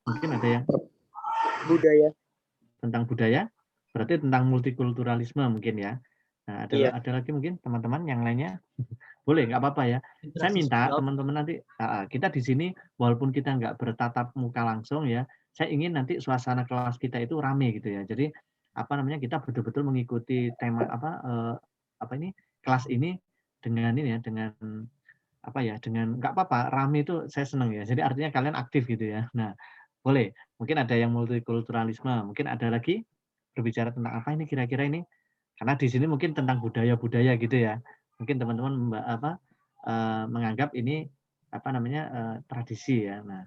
Mungkin ada yang Budaya. tentang budaya, berarti tentang multikulturalisme mungkin ya. Nah, Iya. ada lagi mungkin teman-teman yang lainnya? Boleh, nggak apa-apa ya. Saya Interaksi minta sosial. teman-teman nanti kita di sini walaupun kita nggak bertatap muka langsung ya, saya ingin nanti suasana kelas kita itu rame gitu ya. Jadi apa namanya kita betul-betul mengikuti tema apa ini kelas ini dengan ini ya dengan apa ya dengan nggak apa-apa rame itu saya senang ya. Jadi artinya kalian aktif gitu ya. Nah boleh mungkin ada yang multikulturalisme, mungkin ada lagi berbicara tentang apa ini kira-kira ini karena di sini mungkin tentang budaya-budaya gitu ya. Mungkin teman-teman menganggap ini apa namanya, tradisi ya. Nah,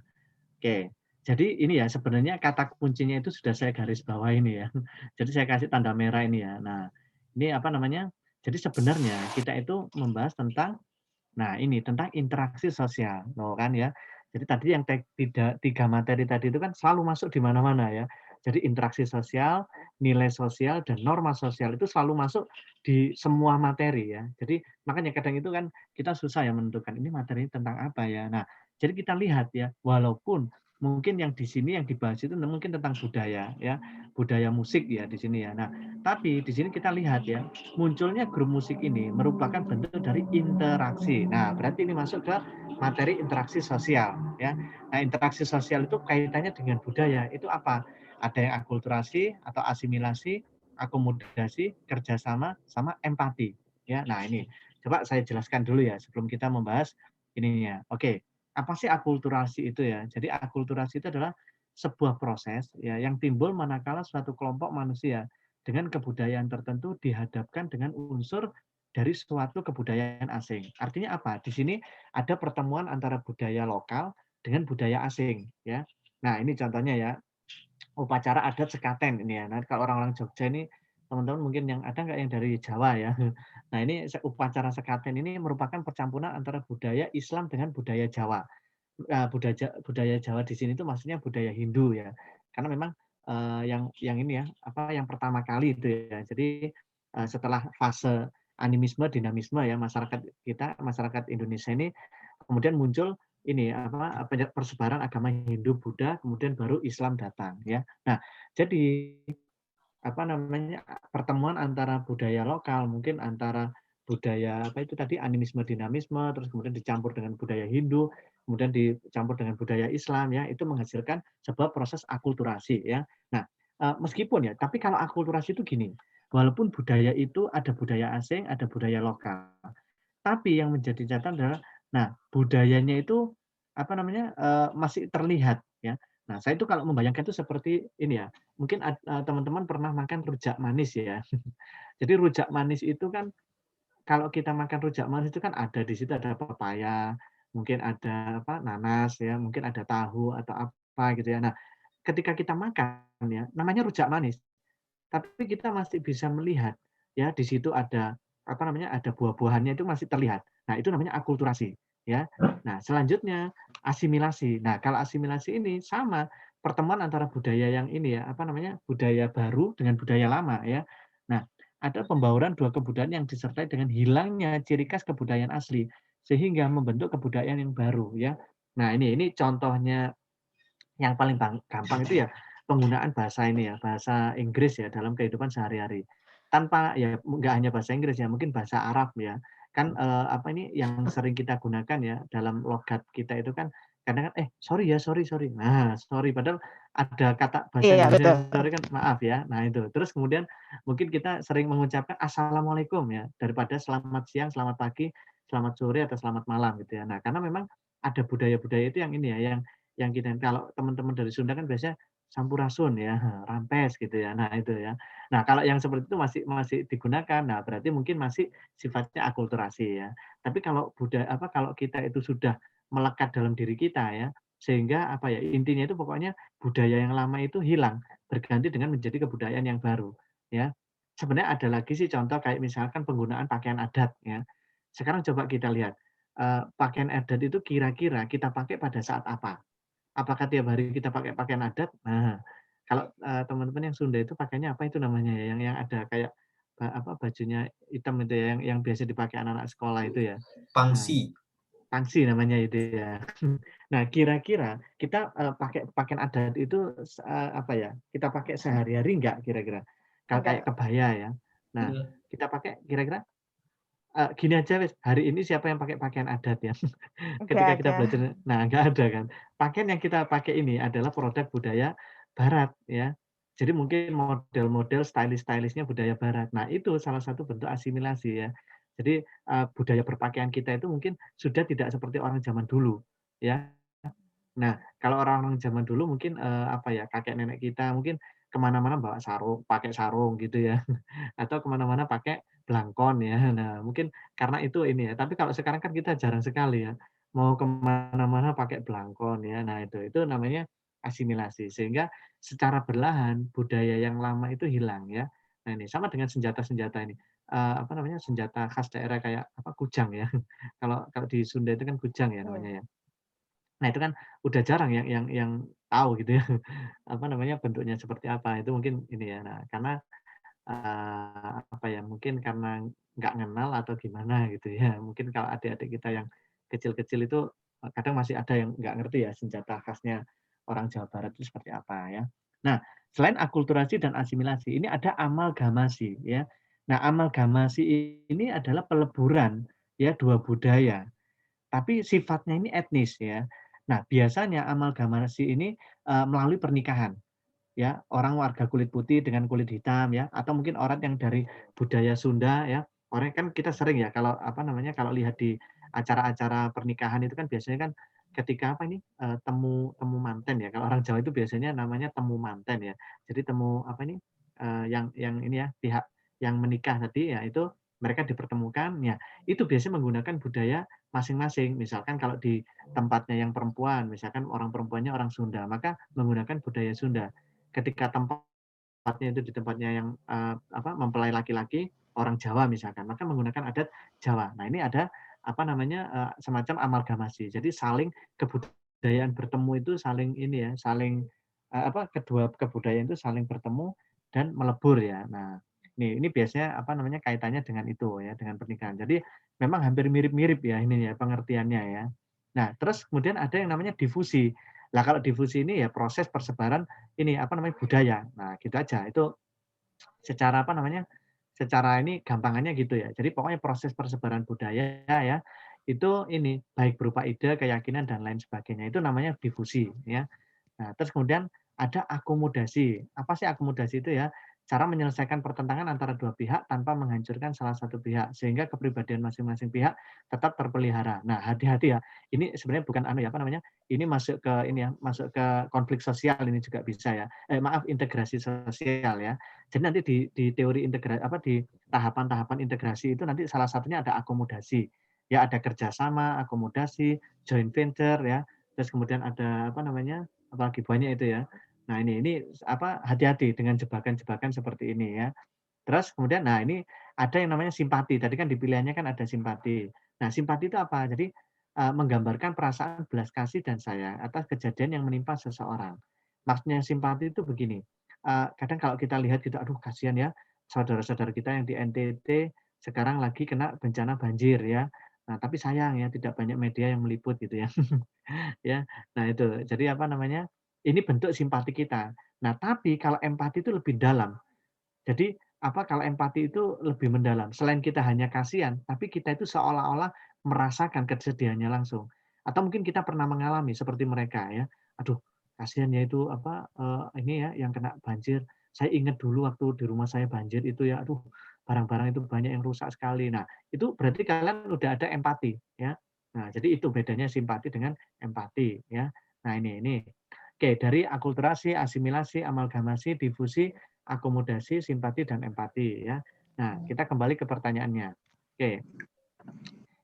oke. Jadi ini ya sebenarnya kata kuncinya itu sudah saya garis bawah ini ya. Jadi saya kasih tanda merah ini ya. Nah, ini apa namanya, jadi sebenarnya kita itu membahas tentang nah ini tentang interaksi sosial, loh kan ya. Jadi tadi yang 3 materi tadi itu kan selalu masuk di mana-mana ya. Jadi interaksi sosial, nilai sosial, dan norma sosial itu selalu masuk di semua materi ya. Jadi makanya kadang itu kan kita susah ya menentukan ini materi tentang apa ya. Nah, jadi kita lihat ya, walaupun mungkin yang di sini yang dibahas itu mungkin tentang budaya ya, budaya musik ya di sini ya. Nah, tapi di sini kita lihat ya, munculnya grup musik ini merupakan bentuk dari interaksi. Nah, berarti ini masuk ke materi interaksi sosial ya. Nah, interaksi sosial itu kaitannya dengan budaya. Itu apa? Ada yang akulturasi atau asimilasi, akomodasi, kerjasama, sama empati. Ya, nah ini coba saya jelaskan dulu ya sebelum kita membahas ininya. Oke, apa sih akulturasi itu ya? Jadi akulturasi itu adalah sebuah proses ya yang timbul manakala suatu kelompok manusia dengan kebudayaan tertentu dihadapkan dengan unsur dari suatu kebudayaan asing. Artinya apa? Di sini ada pertemuan antara budaya lokal dengan budaya asing, ya. Nah, ini contohnya ya, upacara adat sekaten ini ya. Nah, kalau orang-orang Jogja ini teman-teman mungkin yang ada nggak yang dari Jawa ya. Nah, ini upacara sekaten ini merupakan percampuran antara budaya Islam dengan budaya Jawa. Budaya Jawa di sini itu maksudnya budaya Hindu ya. Karena memang yang ini ya, apa yang pertama kali itu ya. Jadi setelah fase animisme, dinamisme ya masyarakat kita, masyarakat Indonesia ini kemudian muncul ini apa persebaran agama Hindu, Buddha, kemudian baru Islam datang ya. Nah, jadi apa namanya, pertemuan antara budaya lokal, mungkin antara budaya apa itu tadi, animisme, dinamisme, terus kemudian dicampur dengan budaya Hindu, kemudian dicampur dengan budaya Islam ya, itu menghasilkan sebuah proses akulturasi ya. Nah, meskipun ya, tapi kalau akulturasi itu gini, walaupun budaya itu ada budaya asing, ada budaya lokal, tapi yang menjadi catatan adalah, nah budayanya itu apa namanya, masih terlihat ya. Nah, saya itu kalau membayangkan itu seperti ini ya, mungkin teman-teman pernah makan rujak manis ya. Jadi rujak manis itu kan kalau kita makan rujak manis itu kan ada di situ ada pepaya, mungkin ada apa, nanas ya, mungkin ada tahu atau apa gitu ya. Nah, ketika kita makan ya, namanya rujak manis. Tapi kita masih bisa melihat, ya di situ ada, apa namanya, ada buah-buahannya itu masih terlihat. Nah, itu namanya akulturasi, ya. Nah, selanjutnya asimilasi. Nah, kalau asimilasi ini sama, pertemuan antara budaya yang ini ya, apa namanya, budaya baru dengan budaya lama ya. Nah, ada pembauran dua kebudayaan yang disertai dengan hilangnya ciri khas kebudayaan asli, sehingga membentuk kebudayaan yang baru ya. Nah, ini contohnya yang paling gampang itu ya penggunaan bahasa ini ya, bahasa Inggris ya dalam kehidupan sehari-hari. Tanpa ya nggak hanya bahasa Inggris ya, mungkin bahasa Arab ya. Kan, apa ini yang sering kita gunakan ya dalam logat kita itu kan kadang kan, sorry ya, sorry sorry." Nah, sorry padahal ada kata bahasa Iya, betul. Inggrisnya sorry kan maaf ya. Nah itu. Terus kemudian mungkin kita sering mengucapkan assalamualaikum ya, daripada selamat siang, selamat pagi, selamat sore, atau selamat malam gitu ya. Nah, karena memang ada budaya-budaya itu yang ini ya, yang kita kalau teman-teman dari Sunda kan biasanya sampurasun ya, rampes gitu ya. Nah itu ya. Nah kalau yang seperti itu masih masih digunakan, nah berarti mungkin masih sifatnya akulturasi ya. Tapi kalau kalau kita itu sudah melekat dalam diri kita ya, sehingga apa ya, intinya itu pokoknya budaya yang lama itu hilang, berganti dengan menjadi kebudayaan yang baru ya. Sebenarnya ada lagi sih contoh kayak misalkan penggunaan pakaian adat ya. Sekarang coba kita lihat, pakaian adat itu kira-kira kita pakai pada saat apa? Apakah tiap hari kita pakai pakaian adat? Nah, kalau, teman-teman yang Sunda itu pakainya apa itu namanya ya, yang ada kayak, bajunya hitam itu ya, yang biasa dipakai anak-anak sekolah itu ya? Nah, Pangsi. pangsi namanya itu ya. Nah, kira-kira kita, pakai pakaian adat itu apa ya, kita pakai sehari-hari enggak kira-kira? Kalau kayak Enggak. kebaya ya. Nah, Iya. kita pakai kira-kira, gini aja wis, hari ini siapa yang pakai pakaian adat ya? Enggak Ketika kita ada. belajar nah, nggak ada kan. Pakaian yang kita pakai ini adalah produk budaya barat ya. Jadi mungkin model-model stylish-stylish-nya budaya barat. Nah, itu salah satu bentuk asimilasi ya. Jadi, budaya berpakaian kita itu mungkin sudah tidak seperti orang zaman dulu ya. Nah, kalau orang-orang zaman dulu mungkin, apa ya, kakek nenek kita mungkin kemana mana bawa sarung, pakai sarung gitu ya, atau kemana mana pakai blangkon ya. Nah, mungkin karena itu ini ya, tapi kalau sekarang kan kita jarang sekali ya, mau kemana mana pakai blangkon ya. Nah, itu namanya asimilasi. Sehingga secara perlahan budaya yang lama itu hilang ya. Nah, ini sama dengan senjata-senjata ini, apa namanya, senjata khas daerah kayak apa, kujang ya. Kalau kalau di Sunda itu kan kujang ya Iya. namanya ya. Nah, itu kan udah jarang yang tahu gitu ya, apa namanya, bentuknya seperti apa, itu mungkin ini ya. Nah, karena, apa ya, mungkin karena nggak ngenal atau gimana gitu ya. Mungkin kalau adik-adik kita yang kecil-kecil itu, kadang masih ada yang nggak ngerti ya senjata khasnya orang Jawa Barat itu seperti apa ya. Nah, selain akulturasi dan asimilasi, ini ada amalgamasi ya. Nah, amalgamasi ini adalah peleburan ya 2 budaya. Tapi sifatnya ini etnis ya. Nah, biasanya amalgamasi ini, melalui pernikahan ya, orang warga kulit putih dengan kulit hitam ya, atau mungkin orang yang dari budaya Sunda ya. Orang kan kita sering ya kalau apa namanya, kalau lihat di acara-acara pernikahan itu kan biasanya kan ketika apa ini, temu temu manten ya, kalau orang Jawa itu biasanya namanya temu manten ya. Jadi temu apa ini, yang ini ya, pihak yang menikah tadi ya itu mereka dipertemukan, ya itu biasanya menggunakan budaya masing-masing. Misalkan kalau di tempatnya yang perempuan, misalkan orang perempuannya orang Sunda, maka menggunakan budaya Sunda. Ketika tempatnya itu di tempatnya yang, apa, mempelai laki-laki, orang Jawa misalkan, maka menggunakan adat Jawa. Nah, ini ada, apa namanya, semacam amalgamasi. Jadi saling kebudayaan bertemu itu saling ini ya, saling, apa, kedua kebudayaan itu saling bertemu dan melebur ya. Nah, ini biasanya, apa namanya, kaitannya dengan itu ya, dengan pernikahan. Jadi memang hampir mirip-mirip ya ini ya, pengertiannya ya. Nah, terus kemudian ada yang namanya difusi. Lah kalau difusi ini ya proses persebaran ini, apa namanya, budaya. Nah, gitu aja. Itu secara apa namanya, secara ini gampangannya gitu ya. Jadi pokoknya proses persebaran budaya ya, itu ini, baik berupa ide, keyakinan, dan lain sebagainya. Itu namanya difusi ya. Nah, terus kemudian ada akomodasi. Apa sih akomodasi itu ya? Cara menyelesaikan pertentangan antara dua pihak tanpa menghancurkan salah satu pihak, sehingga kepribadian masing-masing pihak tetap terpelihara. Nah, hati-hati ya. Ini sebenarnya bukan anu ya, apa namanya? Ini masuk ke ini ya, masuk ke konflik sosial ini juga bisa ya. Maaf, integrasi sosial ya. Jadi nanti di teori integrasi apa di tahapan-tahapan integrasi itu nanti salah satunya ada akomodasi. Ya ada kerjasama, akomodasi, joint venture ya. Terus kemudian ada apa namanya? Apalagi banyak itu ya. Nah, ini apa, hati-hati dengan jebakan-jebakan seperti ini ya. Terus kemudian nah ini ada yang namanya simpati, tadi kan di pilihannya kan ada simpati. Nah, simpati itu apa? Jadi, menggambarkan perasaan belas kasih dan sayang atas kejadian yang menimpa seseorang. Maksudnya simpati itu begini, kadang kalau kita lihat gitu, aduh kasihan ya, saudara-saudara kita yang di NTT sekarang lagi kena bencana banjir ya. Nah, tapi sayang ya tidak banyak media yang meliput gitu ya. Ya. Nah itu, jadi apa namanya, ini bentuk simpati kita. Nah, tapi kalau empati itu lebih dalam. Jadi, apa, kalau empati itu lebih mendalam. Selain kita hanya kasihan, tapi kita itu seolah-olah merasakan kesedihannya langsung. Atau mungkin kita pernah mengalami seperti mereka ya, "Aduh, kasihan ya itu, apa, ini ya yang kena banjir. Saya ingat dulu waktu di rumah saya banjir itu ya, aduh barang-barang itu banyak yang rusak sekali." Nah, itu berarti kalian udah ada empati ya. Nah, jadi itu bedanya simpati dengan empati ya. Nah ini. Oke, dari akulturasi, asimilasi, amalgamasi, difusi, akomodasi, simpati, dan empati ya. Nah, kita kembali ke pertanyaannya. Oke,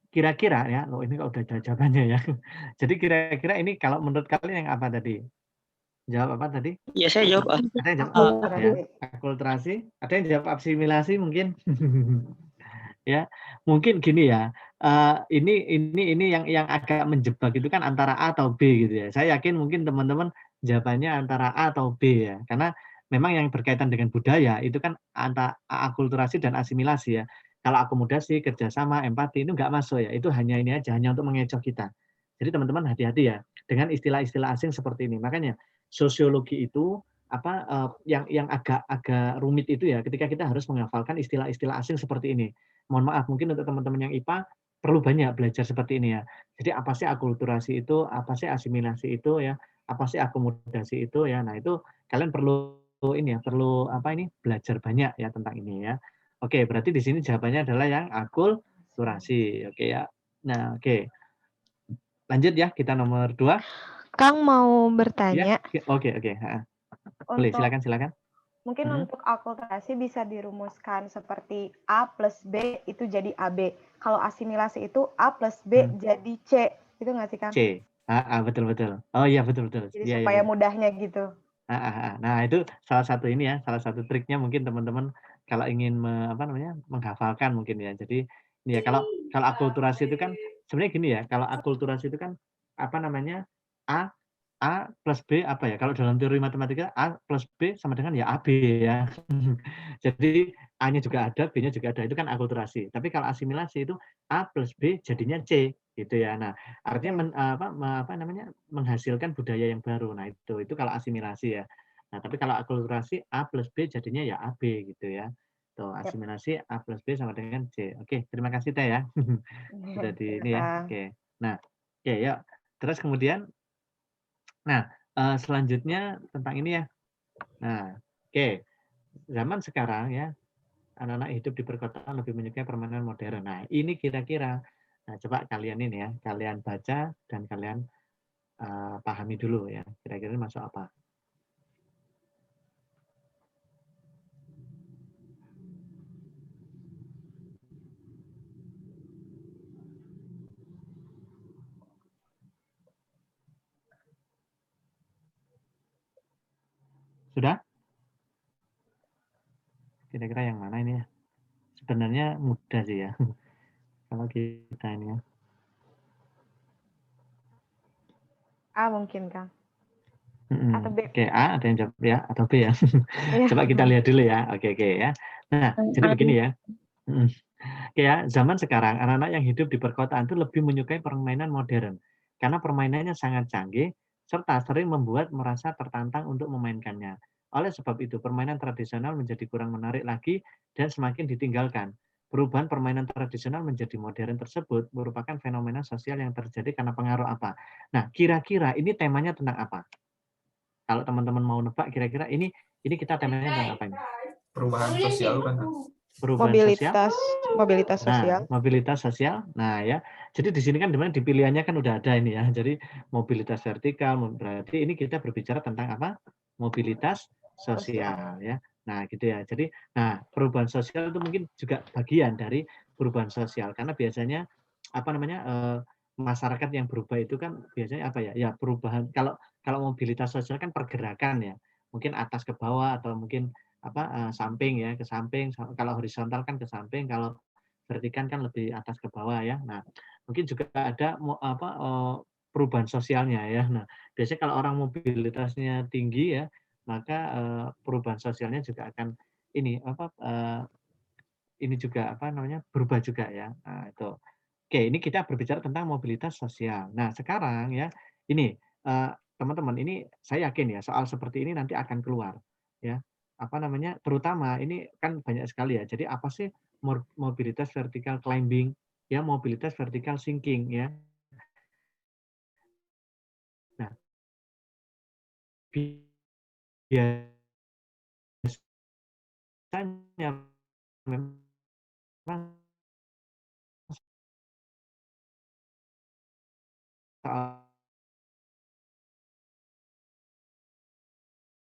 kira-kira ya, oh ini kok udah ada jawabannya ya. Jadi kira-kira ini kalau menurut kalian yang apa tadi? Jawab apa tadi? Ya saya jawab A. Ada yang jawab A ya, Akulturasi. akulturasi, ada yang jawab asimilasi mungkin. Ya, mungkin gini ya, ini yang agak menjebak itu kan antara A atau B gitu ya. Saya yakin mungkin teman-teman jawabannya antara A atau B ya, karena memang yang berkaitan dengan budaya itu kan akulturasi dan asimilasi ya. Kalau akomodasi, kerjasama, empati itu nggak masuk ya. Itu hanya ini aja, hanya untuk mengecoh kita. Jadi teman-teman hati-hati ya dengan istilah-istilah asing seperti ini. Makanya sosiologi itu yang agak rumit itu ya ketika kita harus menghafalkan istilah-istilah asing seperti ini. Mohon maaf mungkin untuk teman-teman yang IPA perlu banyak belajar seperti ini ya. Jadi apa sih akulturasi itu, apa sih asimilasi itu ya, apa sih akomodasi itu ya. Nah, itu kalian perlu ini ya, perlu belajar banyak ya tentang ini ya. Oke, berarti di sini jawabannya adalah yang akulturasi. Oke ya. Nah, oke. Lanjut ya, kita nomor 2. Kang mau Ya, bertanya. oke. Boleh, Untuk silakan. mungkin untuk akulturasi bisa dirumuskan seperti A plus B itu jadi AB. Kalau asimilasi itu A plus B jadi C. Itu nggak sih, Kang? C. Betul. Oh iya, betul. Jadi Iya. supaya mudahnya gitu. Nah, itu salah satu triknya mungkin teman-teman kalau ingin menghafalkan mungkin ya. Jadi ini ya kalau akulturasi itu kan sebenarnya gini ya, kalau akulturasi itu kan A A plus B apa ya? Kalau dalam teori matematika A plus B sama dengan ya AB ya. Jadi A-nya juga ada, B-nya juga ada. Itu kan akulturasi. Tapi kalau asimilasi itu A plus B jadinya C gitu ya. Nah, artinya menghasilkan budaya yang baru. Nah, itu kalau asimilasi ya. Nah, tapi kalau akulturasi A plus B jadinya ya AB gitu ya. Tuh, asimilasi A plus B sama dengan C. Oke, terima kasih Teh ya. Sudah di ini ya. Oke. Nah, oke ya. Terus kemudian selanjutnya tentang ini ya. Nah, oke. Zaman sekarang ya, anak-anak hidup di perkotaan lebih menyukai permainan modern. Nah, ini kira-kira coba kalian ini ya, kalian baca dan kalian pahami dulu ya. Kira-kira ini masuk apa? Sudah? Kira-kira yang mana ini ya? Sebenarnya mudah sih ya. Kalau kita ini ya. A mungkin, Kang. Atau B. Oke, A ada yang jawab ya atau B ya? Coba kita lihat dulu ya. Oke ya. Nah, jadi begini ya. Oke ya, zaman sekarang anak-anak yang hidup di perkotaan itu lebih menyukai permainan modern karena permainannya sangat canggih serta sering membuat merasa tertantang untuk memainkannya. Oleh sebab itu, permainan tradisional menjadi kurang menarik lagi dan semakin ditinggalkan. Perubahan permainan tradisional menjadi modern tersebut merupakan fenomena sosial yang terjadi karena pengaruh apa? Nah, kira-kira ini temanya tentang apa? Kalau teman-teman mau nebak, kira-kira ini kita temanya tentang apa ini? Perubahan sosial kan? Perubahan sosial. Mobilitas sosial. Nah, mobilitas sosial. Nah, ya. Jadi di sini kan dimana di pilihannya kan udah ada ini ya. Jadi mobilitas vertikal, berarti ini kita berbicara tentang apa? Mobilitas sosial ya. Nah, gitu ya. Jadi, perubahan sosial itu mungkin juga bagian dari perubahan sosial karena biasanya masyarakat yang berubah itu kan biasanya apa ya? Ya perubahan kalau mobilitas sosial kan pergerakan ya. Mungkin atas ke bawah atau mungkin samping ya, ke samping. Kalau horizontal kan ke samping, kalau vertikal kan lebih atas ke bawah ya. Nah, mungkin juga ada perubahan sosialnya ya. Nah, biasanya kalau orang mobilitasnya tinggi ya, maka perubahan sosialnya juga akan ini juga berubah juga ya. Nah, itu. Oke, ini kita berbicara tentang mobilitas sosial. Nah, sekarang ya, ini teman-teman, ini saya yakin ya soal seperti ini nanti akan keluar ya. Terutama ini kan banyak sekali ya. Jadi apa sih mobilitas vertikal climbing, ya mobilitas vertikal sinking ya. Nah, biasanya memang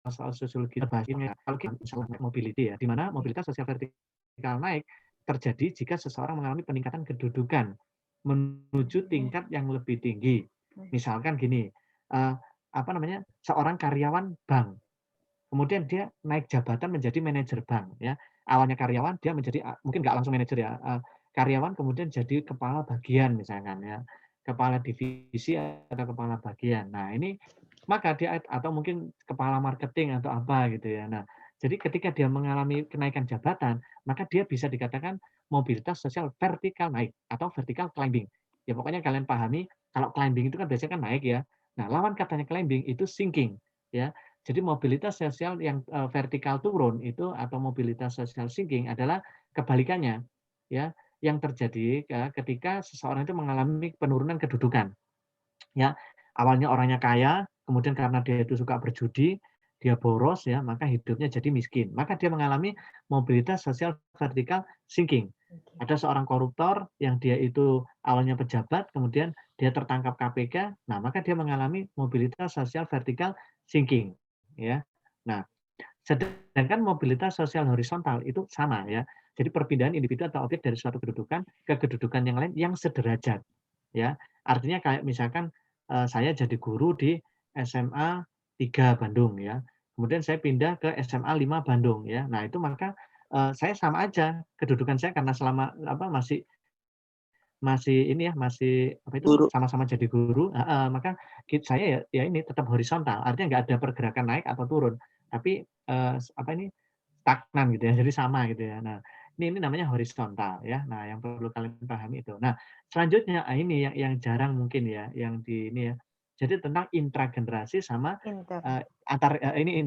soal sosiologi bahasanya kalau kita mobility ya, di mana mobilitas sosial vertikal naik terjadi jika seseorang mengalami peningkatan kedudukan menuju tingkat yang lebih tinggi. Misalkan gini, seorang karyawan bank, kemudian dia naik jabatan menjadi manajer bank ya. Awalnya karyawan, dia menjadi mungkin nggak langsung manajer ya, karyawan kemudian jadi kepala bagian misalkan ya, kepala divisi atau kepala bagian. Nah, ini maka dia atau mungkin kepala marketing atau apa gitu ya. Nah, Jadi ketika dia mengalami kenaikan jabatan, maka dia bisa dikatakan mobilitas sosial vertikal naik atau vertikal climbing. Ya pokoknya kalian pahami kalau climbing itu kan biasanya kan naik ya. Nah, lawan katanya climbing itu sinking ya. Jadi mobilitas sosial yang vertikal turun itu atau mobilitas sosial sinking adalah kebalikannya ya. Yang terjadi ketika seseorang itu mengalami penurunan kedudukan ya. Awalnya orangnya kaya, kemudian karena dia itu suka berjudi, dia boros ya, maka hidupnya jadi miskin. Maka dia mengalami mobilitas sosial vertikal sinking. Ada seorang koruptor yang dia itu awalnya pejabat, kemudian dia tertangkap KPK, nah maka dia mengalami mobilitas sosial vertikal sinking ya. Nah, sedangkan mobilitas sosial horizontal itu sama ya. Jadi perpindahan individu atau objek dari suatu kedudukan ke kedudukan yang lain yang sederajat ya. Artinya kayak misalkan saya jadi guru di SMA 3 Bandung ya. Kemudian saya pindah ke SMA 5 Bandung ya. Nah, itu maka saya sama aja kedudukan saya karena selama masih masih ini ya, masih apa itu, Guru. sama-sama jadi guru heeh, maka saya ya ini tetap horizontal, artinya nggak ada pergerakan naik atau turun, tapi stagnan gitu ya, jadi sama gitu ya. Nah, ini namanya horizontal ya. Nah, yang perlu kalian pahami itu. Nah, selanjutnya ini yang jarang mungkin ya, yang di ini ya. Jadi tentang intragenerasi sama Inter. ini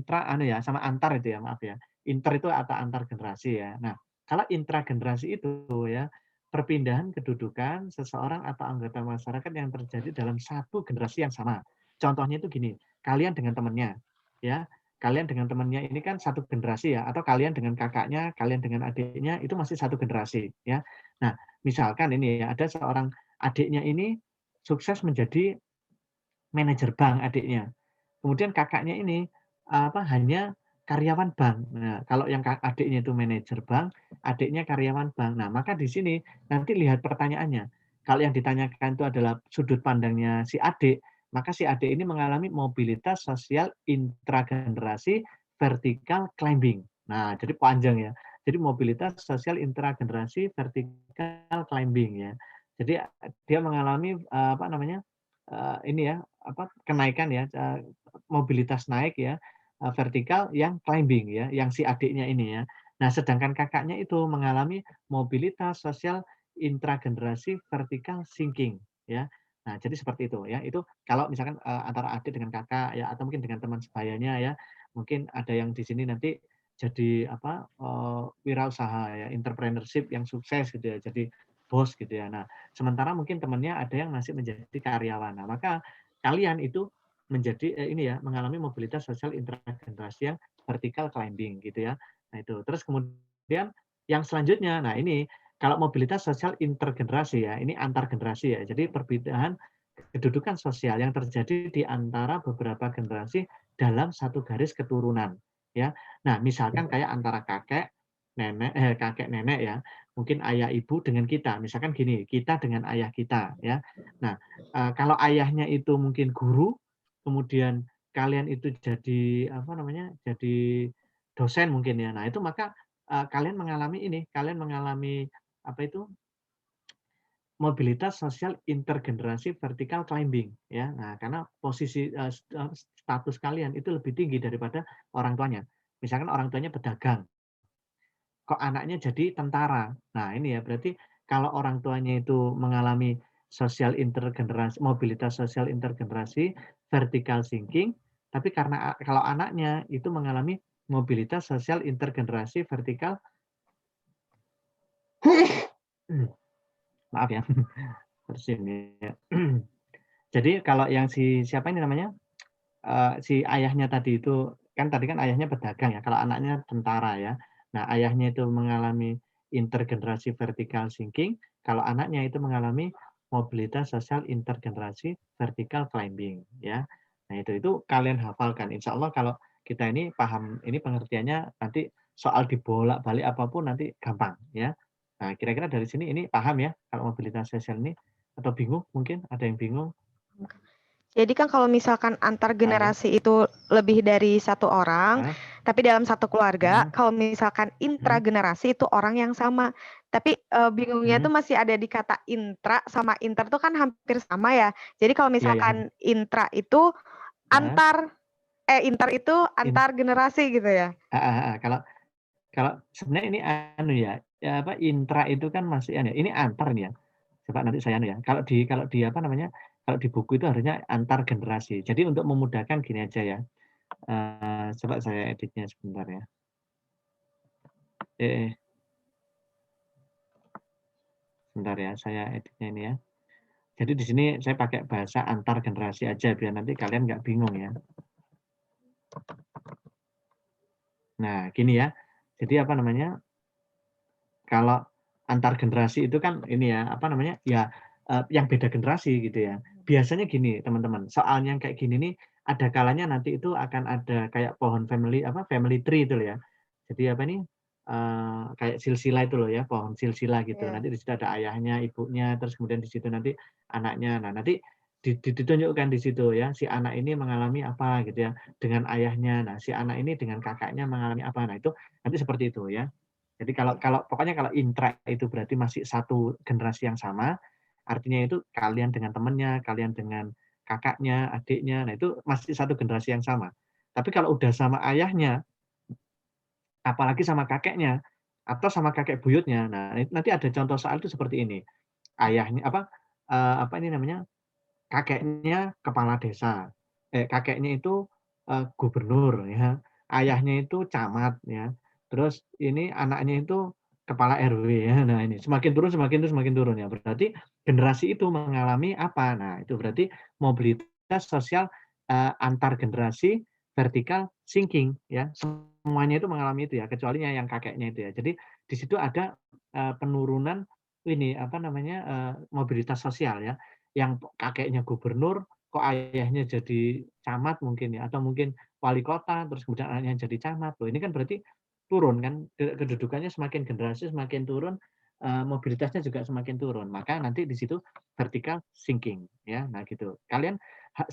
sama antar itu ya, maaf ya. Inter itu atau antar generasi ya. Nah, kalau intragenerasi itu ya perpindahan kedudukan seseorang atau anggota masyarakat yang terjadi dalam satu generasi yang sama. Contohnya itu gini, kalian dengan temannya, ya, kalian dengan temannya ini kan satu generasi ya, atau kalian dengan kakaknya, kalian dengan adiknya itu masih satu generasi, ya. Nah, misalkan ini ya, ada seorang adiknya ini sukses menjadi manajer bank adiknya. Kemudian kakaknya ini hanya karyawan bank. Nah, kalau yang adiknya itu manajer bank, adiknya karyawan bank. Nah, maka di sini nanti lihat pertanyaannya. Kalau yang ditanyakan itu adalah sudut pandangnya si adik, maka si adik ini mengalami mobilitas sosial intragenerasi vertikal climbing. Nah, jadi panjang ya. Jadi mobilitas sosial intragenerasi vertikal climbing ya. Jadi dia mengalami ini ya kenaikan ya mobilitas naik ya vertikal yang climbing ya yang si adiknya ini ya. Nah, sedangkan kakaknya itu mengalami mobilitas sosial intragenerasi vertikal sinking ya. Nah, jadi seperti itu ya. Itu kalau misalkan antara adik dengan kakak ya atau mungkin dengan teman sebayanya ya. Mungkin ada yang di sini nanti jadi wirausaha ya, entrepreneurship yang sukses gitu ya. Jadi bos gitu ya. Nah, sementara mungkin temannya ada yang masih menjadi karyawan. Nah, maka kalian itu menjadi ini ya, mengalami mobilitas sosial intragenerasi yang vertikal climbing gitu ya. Nah, itu. Terus kemudian yang selanjutnya, nah ini kalau mobilitas sosial intergenerasi ya, ini antar generasi ya. Jadi perbedaan kedudukan sosial yang terjadi di antara beberapa generasi dalam satu garis keturunan ya. Nah, misalkan kayak antara kakek nenek ya, mungkin ayah ibu dengan kita. Misalkan gini, kita dengan ayah kita ya. Nah, kalau ayahnya itu mungkin guru, kemudian kalian itu jadi jadi dosen mungkin ya. Nah, itu maka kalian mengalami apa itu? Mobilitas sosial intergenerasi vertikal climbing ya. Nah, karena posisi status kalian itu lebih tinggi daripada orang tuanya. Misalkan orang tuanya pedagang, kok anaknya jadi tentara. Nah, ini ya berarti kalau orang tuanya itu mengalami sosial intergenerasi, mobilitas sosial intergenerasi, vertical sinking, tapi karena kalau anaknya itu mengalami mobilitas sosial intergenerasi vertikal maaf ya, bersin ya. Jadi kalau yang siapa ini namanya? Si ayahnya tadi itu, tadi kan ayahnya pedagang ya, kalau anaknya tentara ya. Nah, ayahnya itu mengalami intergenerasi vertikal sinking, kalau anaknya itu mengalami mobilitas sosial intergenerasi vertikal climbing ya. Nah, itu kalian hafalkan. Insya Allah kalau kita ini paham, ini pengertiannya nanti soal dibolak-balik apapun nanti gampang ya. Nah, kira-kira dari sini ini paham ya kalau mobilitas sosial ini atau bingung mungkin ada yang bingung? Jadi kan kalau misalkan antar generasi itu lebih dari satu orang, tapi dalam satu keluarga, kalau misalkan intragenerasi itu orang yang sama. Tapi bingungnya tuh masih ada di kata intra sama inter tuh kan hampir sama ya. Jadi kalau misalkan intra itu antar inter itu antar generasi gitu ya? Kalau kalau sebenarnya ini anu ya, apa, intra itu kan masih anu ya, ini antar nih ya. Coba nanti saya anu ya, kalau di apa namanya, kalau di buku itu harusnya antar generasi. Jadi untuk memudahkan gini aja ya, coba saya editnya sebentar ya. Sebentar ya, saya editnya ini ya. Jadi di sini saya pakai bahasa antar generasi aja biar nanti kalian nggak bingung ya. Nah, gini ya. Jadi apa namanya, kalau antar generasi itu kan ini ya, apa namanya, ya, yang beda generasi gitu ya. Biasanya gini teman-teman, soalnya kayak gini nih, ada kalanya nanti itu akan ada kayak pohon family apa, family tree itu loh ya. Jadi apa nih, kayak silsilah itu loh ya, pohon silsilah gitu. Iya. Nanti di situ ada ayahnya, ibunya, terus kemudian di situ nanti anaknya. Nah, nanti ditunjukkan di situ ya, si anak ini mengalami apa gitu ya, dengan ayahnya. Nah, si anak ini dengan kakaknya mengalami apa. Nah, itu nanti seperti itu ya. Jadi kalau kalau pokoknya kalau intra itu berarti masih satu generasi yang sama, artinya itu kalian dengan temannya, kalian dengan kakaknya, adiknya, nah itu masih satu generasi yang sama. Tapi kalau udah sama ayahnya, apalagi sama kakeknya, atau sama kakek buyutnya, nah nanti ada contoh soal itu seperti ini. Ayahnya apa ini namanya, kakeknya kepala desa, kakeknya itu, gubernur ya, ayahnya itu camat ya, terus ini anaknya itu kepala RW ya. Nah ini semakin turun ya. Berarti generasi itu mengalami apa? Nah itu berarti mobilitas sosial, antar generasi vertikal sinking ya. Semuanya itu mengalami itu ya, kecuali yang kakeknya itu ya. Jadi di situ ada, penurunan ini apa namanya, mobilitas sosial ya. Yang kakeknya gubernur, kok ayahnya jadi camat mungkin ya, atau mungkin wali kota, terus kemudian anaknya jadi camat. Loh ini kan berarti turun kan, kedudukannya semakin generasi semakin turun, mobilitasnya juga semakin turun. Maka nanti di situ vertical sinking ya, nah gitu. Kalian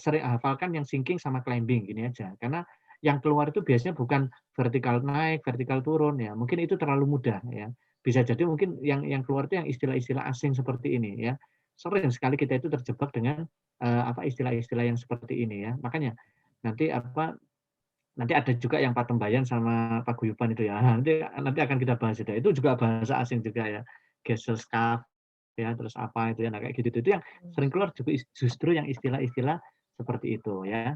sering hafalkan yang sinking sama climbing gini aja, karena yang keluar itu biasanya bukan vertikal naik, vertikal turun ya, mungkin itu terlalu mudah ya. Bisa jadi mungkin yang keluar itu yang istilah-istilah asing seperti ini ya. Sering sekali kita itu terjebak dengan, apa, istilah-istilah yang seperti ini ya. Makanya nanti apa, nanti ada juga yang patembayan sama paguyuban itu ya. Nanti nanti akan kita bahas itu. Itu juga bahasa asing juga ya. Gesellschaft ya, terus apa itu ya, nah kayak gitu. Itu yang sering keluar juga justru yang istilah-istilah seperti itu ya.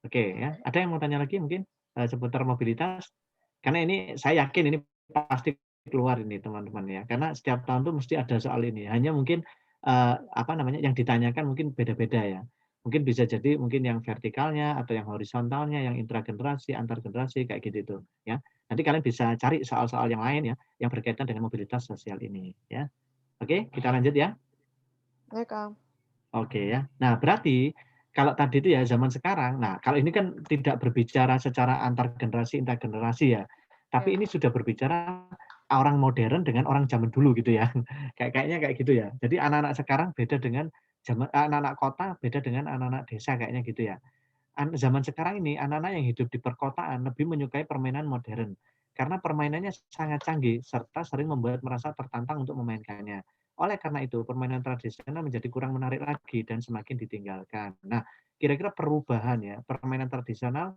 Oke ya. Ada yang mau tanya lagi mungkin, seputar mobilitas? Karena ini saya yakin ini pasti keluar ini teman-teman ya. Karena setiap tahun tuh mesti ada soal ini. Hanya mungkin, apa namanya, yang ditanyakan mungkin beda-beda ya. Mungkin bisa jadi mungkin yang vertikalnya atau yang horizontalnya, yang intragenerasi, antar generasi kayak gitu tuh ya. Nanti kalian bisa cari soal-soal yang lain ya, yang berkaitan dengan mobilitas sosial ini ya. Oke, kita lanjut ya. Baik, Kak. Oke ya. Nah, berarti kalau tadi itu ya zaman sekarang, nah kalau ini kan tidak berbicara secara antar generasi, intergenerasi ya. Tapi Iya. ini sudah berbicara orang modern dengan orang zaman dulu gitu ya. Kayaknya kayak gitu ya. Jadi anak-anak sekarang beda dengan anak-anak kota beda dengan anak-anak desa kayaknya gitu ya. Zaman sekarang ini anak-anak yang hidup di perkotaan lebih menyukai permainan modern karena permainannya sangat canggih serta sering membuat merasa tertantang untuk memainkannya. Oleh karena itu, permainan tradisional menjadi kurang menarik lagi dan semakin ditinggalkan. Nah, kira-kira perubahan ya, permainan tradisional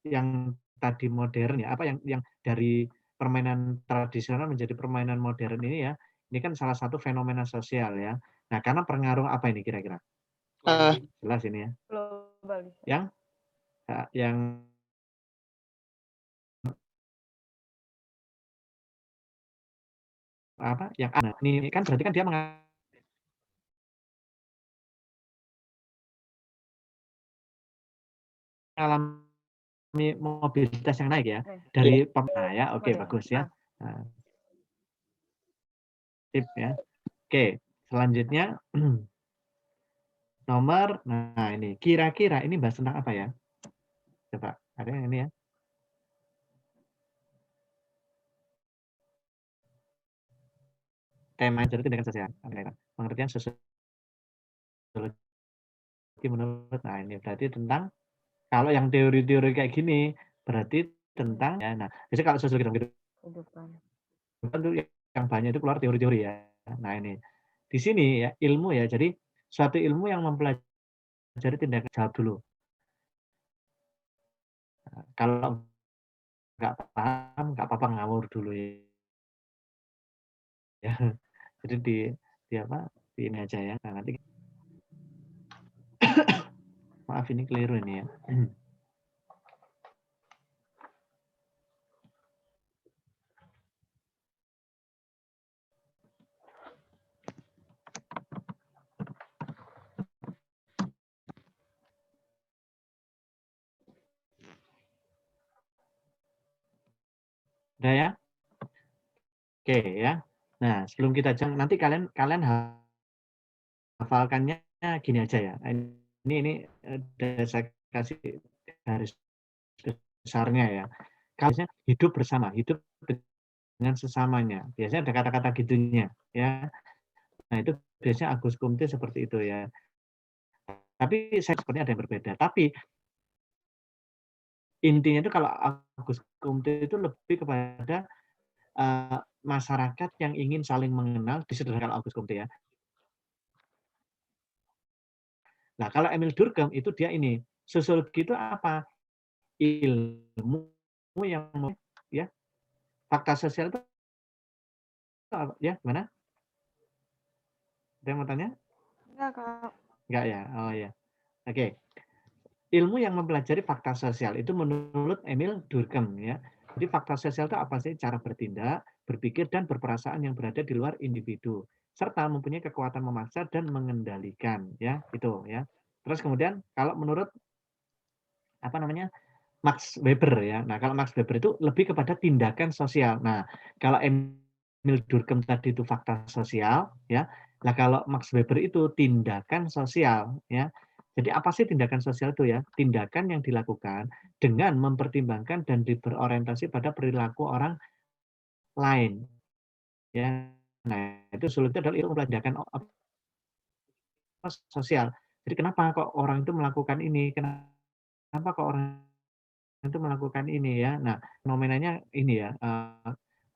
yang tadi modern ya, apa yang dari permainan tradisional menjadi permainan modern ini ya, ini kan salah satu fenomena sosial ya. Nah, karena pengaruh apa ini kira-kira? Jelas ini ya. Global. Yang yang apa, yang ini kan berarti kan dia mengalami mobilitas yang naik ya, dari nah ya, oke bagus ya. Nah, sip ya. Oke, selanjutnya nah ini, kira-kira ini bahas tentang apa ya? Coba, ada yang ini ya? Tema jadi tindakan sosial. Pengertian sosiologi menurut, nah ini berarti tentang, kalau yang teori-teori kayak gini, berarti tentang, ya, nah, biasanya kalau sosiologi dalam Kehidupan. itu yang banyak itu keluar teori-teori ya. Nah ini, di sini ya ilmu ya, jadi suatu ilmu yang mempelajari tindakan, jawab dulu. Kalau nggak paham, nggak apa-apa ngawur dulu ya. Jadi di apa, di ini aja ya. Nah, nanti maaf ini keliru ini ya. Udah ya? Oke ya. Nah, sebelum kita jang nanti kalian kalian hafalkannya gini aja ya. Ini udah saya kasih garis besarnya ya. Kalau hidup bersama, hidup dengan sesamanya. Biasanya ada kata-kata gitunya ya. Nah, itu biasanya Agus Kumte seperti itu ya. Tapi saya sepertinya ada yang berbeda. Tapi intinya itu kalau Agus Kumte itu lebih kepada masyarakat yang ingin saling mengenal, disederhanakan kalau Agus Kumte ya. Nah, kalau Emil Durkheim itu dia ini, sosiologi itu apa? Ilmu yang ya, fakta sosial itu apa? Ya, gimana? Ada yang mau tanya? Enggak, Kak. Enggak ya? Oh ya. Oke. Ilmu yang mempelajari fakta sosial itu menurut Emil Durkheim ya. Jadi fakta sosial itu apa sih? Cara bertindak, berpikir dan berperasaan yang berada di luar individu serta mempunyai kekuatan memaksa dan mengendalikan ya, itu ya. Terus kemudian kalau menurut apa namanya? Max Weber ya. Nah, kalau Max Weber itu lebih kepada tindakan sosial. Nah, kalau Emil Durkheim tadi itu fakta sosial ya. Nah, kalau Max Weber itu tindakan sosial ya. Jadi apa sih tindakan sosial itu ya? Tindakan yang dilakukan dengan mempertimbangkan dan berorientasi pada perilaku orang lain ya. Nah, itu sulitnya adalah ilmu tindakan sosial. Jadi kenapa kok orang itu melakukan ini? Kenapa kok orang itu melakukan ini ya. Nah, fenomenanya ini ya,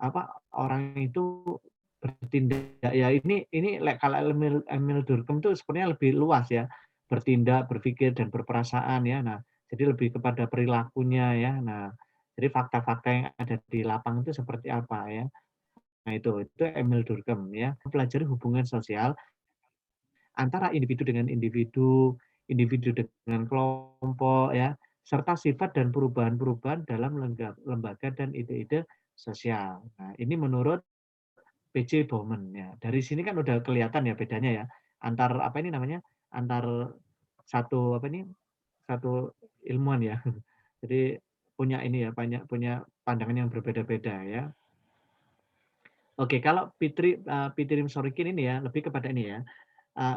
apa, orang itu bertindak ya ini kalau Emil Emil Durkheim itu sebenarnya lebih luas ya, bertindak, berpikir, dan berperasaan ya. Nah, jadi lebih kepada perilakunya ya. Nah, jadi fakta-fakta yang ada di lapang itu seperti apa ya. Nah, itu Emil Durkheim ya, mempelajari hubungan sosial antara individu dengan individu, individu dengan kelompok ya, serta sifat dan perubahan-perubahan dalam lembaga dan ide-ide sosial. Nah, ini menurut P.J. Bowman ya. Dari sini kan udah kelihatan ya bedanya ya antar apa ini namanya? Antar satu apa ini? Satu ilmuwan ya. Jadi punya ini ya, banyak punya pandangan yang berbeda-beda ya. Oke, kalau Pitirim Sorokin ini ya lebih kepada ini ya,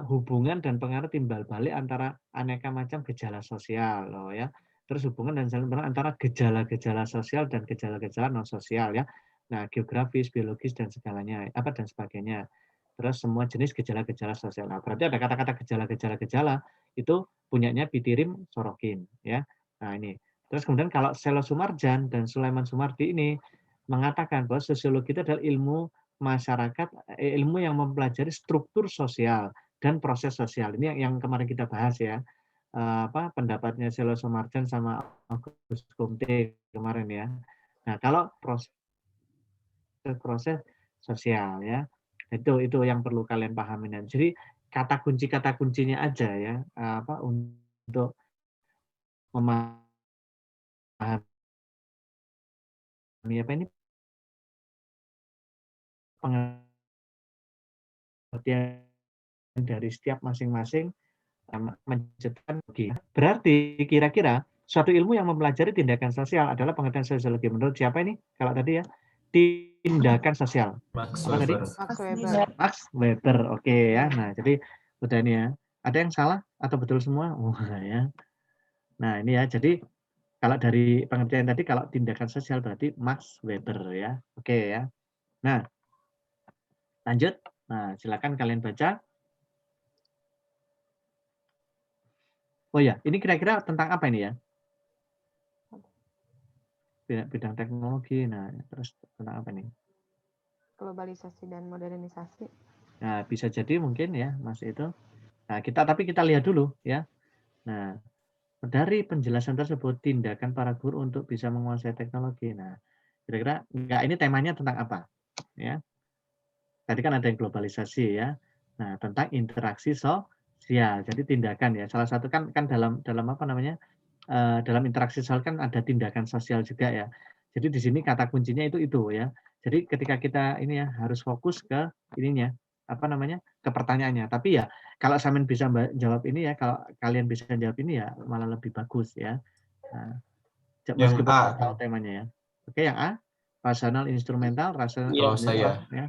hubungan dan pengaruh timbal balik antara aneka macam gejala sosial loh ya. Terus hubungan dan saling pengaruh antara gejala-gejala sosial dan gejala-gejala non sosial ya. Nah, geografis, biologis dan segalanya apa dan sebagainya. Terus semua jenis gejala-gejala sosial. Nah, berarti ada kata-kata gejala-gejala itu punyanya Pitirim Sorokin ya. Nah, ini. Terus kemudian kalau Selo Sumarjan dan Sulaiman Sumardi ini mengatakan bahwa sosiologi itu adalah ilmu masyarakat, ilmu yang mempelajari struktur sosial dan proses sosial. Ini yang kemarin kita bahas ya. Apa pendapatnya Selo Sumarjan sama Agus Kumte kemarin ya. Nah, kalau proses sosial ya. Itu yang perlu kalian pahami. Jadi kata kuncinya aja ya, apa untuk memahami apa ini pengertian dari setiap masing-masing menciptakan logika. Berarti kira-kira suatu ilmu yang mempelajari tindakan sosial adalah pengertian sosiologi. Menurut siapa ini? Kalau tadi ya, tindakan sosial. Max Apa tadi? Weber. Max Weber. Max Weber. Oke ya. Nah, jadi udah ini ya. Ada yang salah atau betul semua? Ya. Nah, ini ya. Jadi kalau dari pengertian tadi kalau tindakan sosial berarti Max Weber ya. Oke ya. Nah, lanjut. Nah, silakan kalian baca. Oh ya, ini kira-kira tentang apa ini ya? Bidang teknologi. Nah, terus tentang apa nih? Globalisasi dan modernisasi. Nah, bisa jadi mungkin ya, Mas itu. Nah, tapi kita lihat dulu ya. Nah, Dari penjelasan tersebut, tindakan para guru untuk bisa menguasai teknologi. Nah, kira-kira enggak ini temanya tentang apa? Ya. Tadi kan ada yang globalisasi ya. Nah, tentang interaksi sosial. Jadi tindakan ya. Salah satu kan dalam apa namanya? Dalam interaksi sosial kan ada tindakan sosial juga ya. Jadi di sini kata kuncinya itu ya. Jadi ketika kita ini ya harus fokus ke ininya, apa namanya? Ke pertanyaannya. Tapi ya kalau Samin bisa jawab ini ya, kalau kalian bisa jawab ini ya malah lebih bagus ya. Nah, Yang meskipun A nggak tahu kan, temanya ya. Oke, yang A, rasional instrumental, rasional kalau apa saya. ya?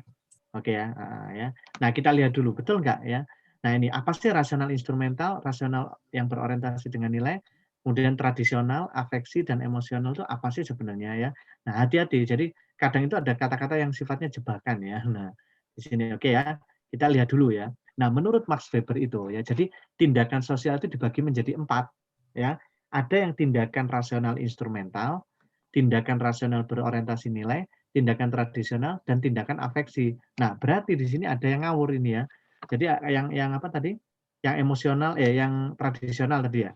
Oke ya, ya. Nah, kita lihat dulu, betul nggak ya? Nah, ini apa sih rasional instrumental, rasional yang berorientasi dengan nilai, kemudian tradisional, afeksi, dan emosional itu apa sih sebenarnya ya? Nah, hati-hati. Jadi, kadang itu ada kata-kata yang sifatnya jebakan ya. Nah, di sini oke ya, kita lihat dulu ya. Nah, menurut Max Weber itu ya, jadi tindakan sosial itu dibagi menjadi 4 ya. Ada yang tindakan rasional instrumental, tindakan rasional berorientasi nilai, tindakan tradisional, dan tindakan afeksi. Nah, berarti di sini ada yang ngawur ini ya. Jadi yang apa tadi? Yang emosional yang tradisional tadi ya.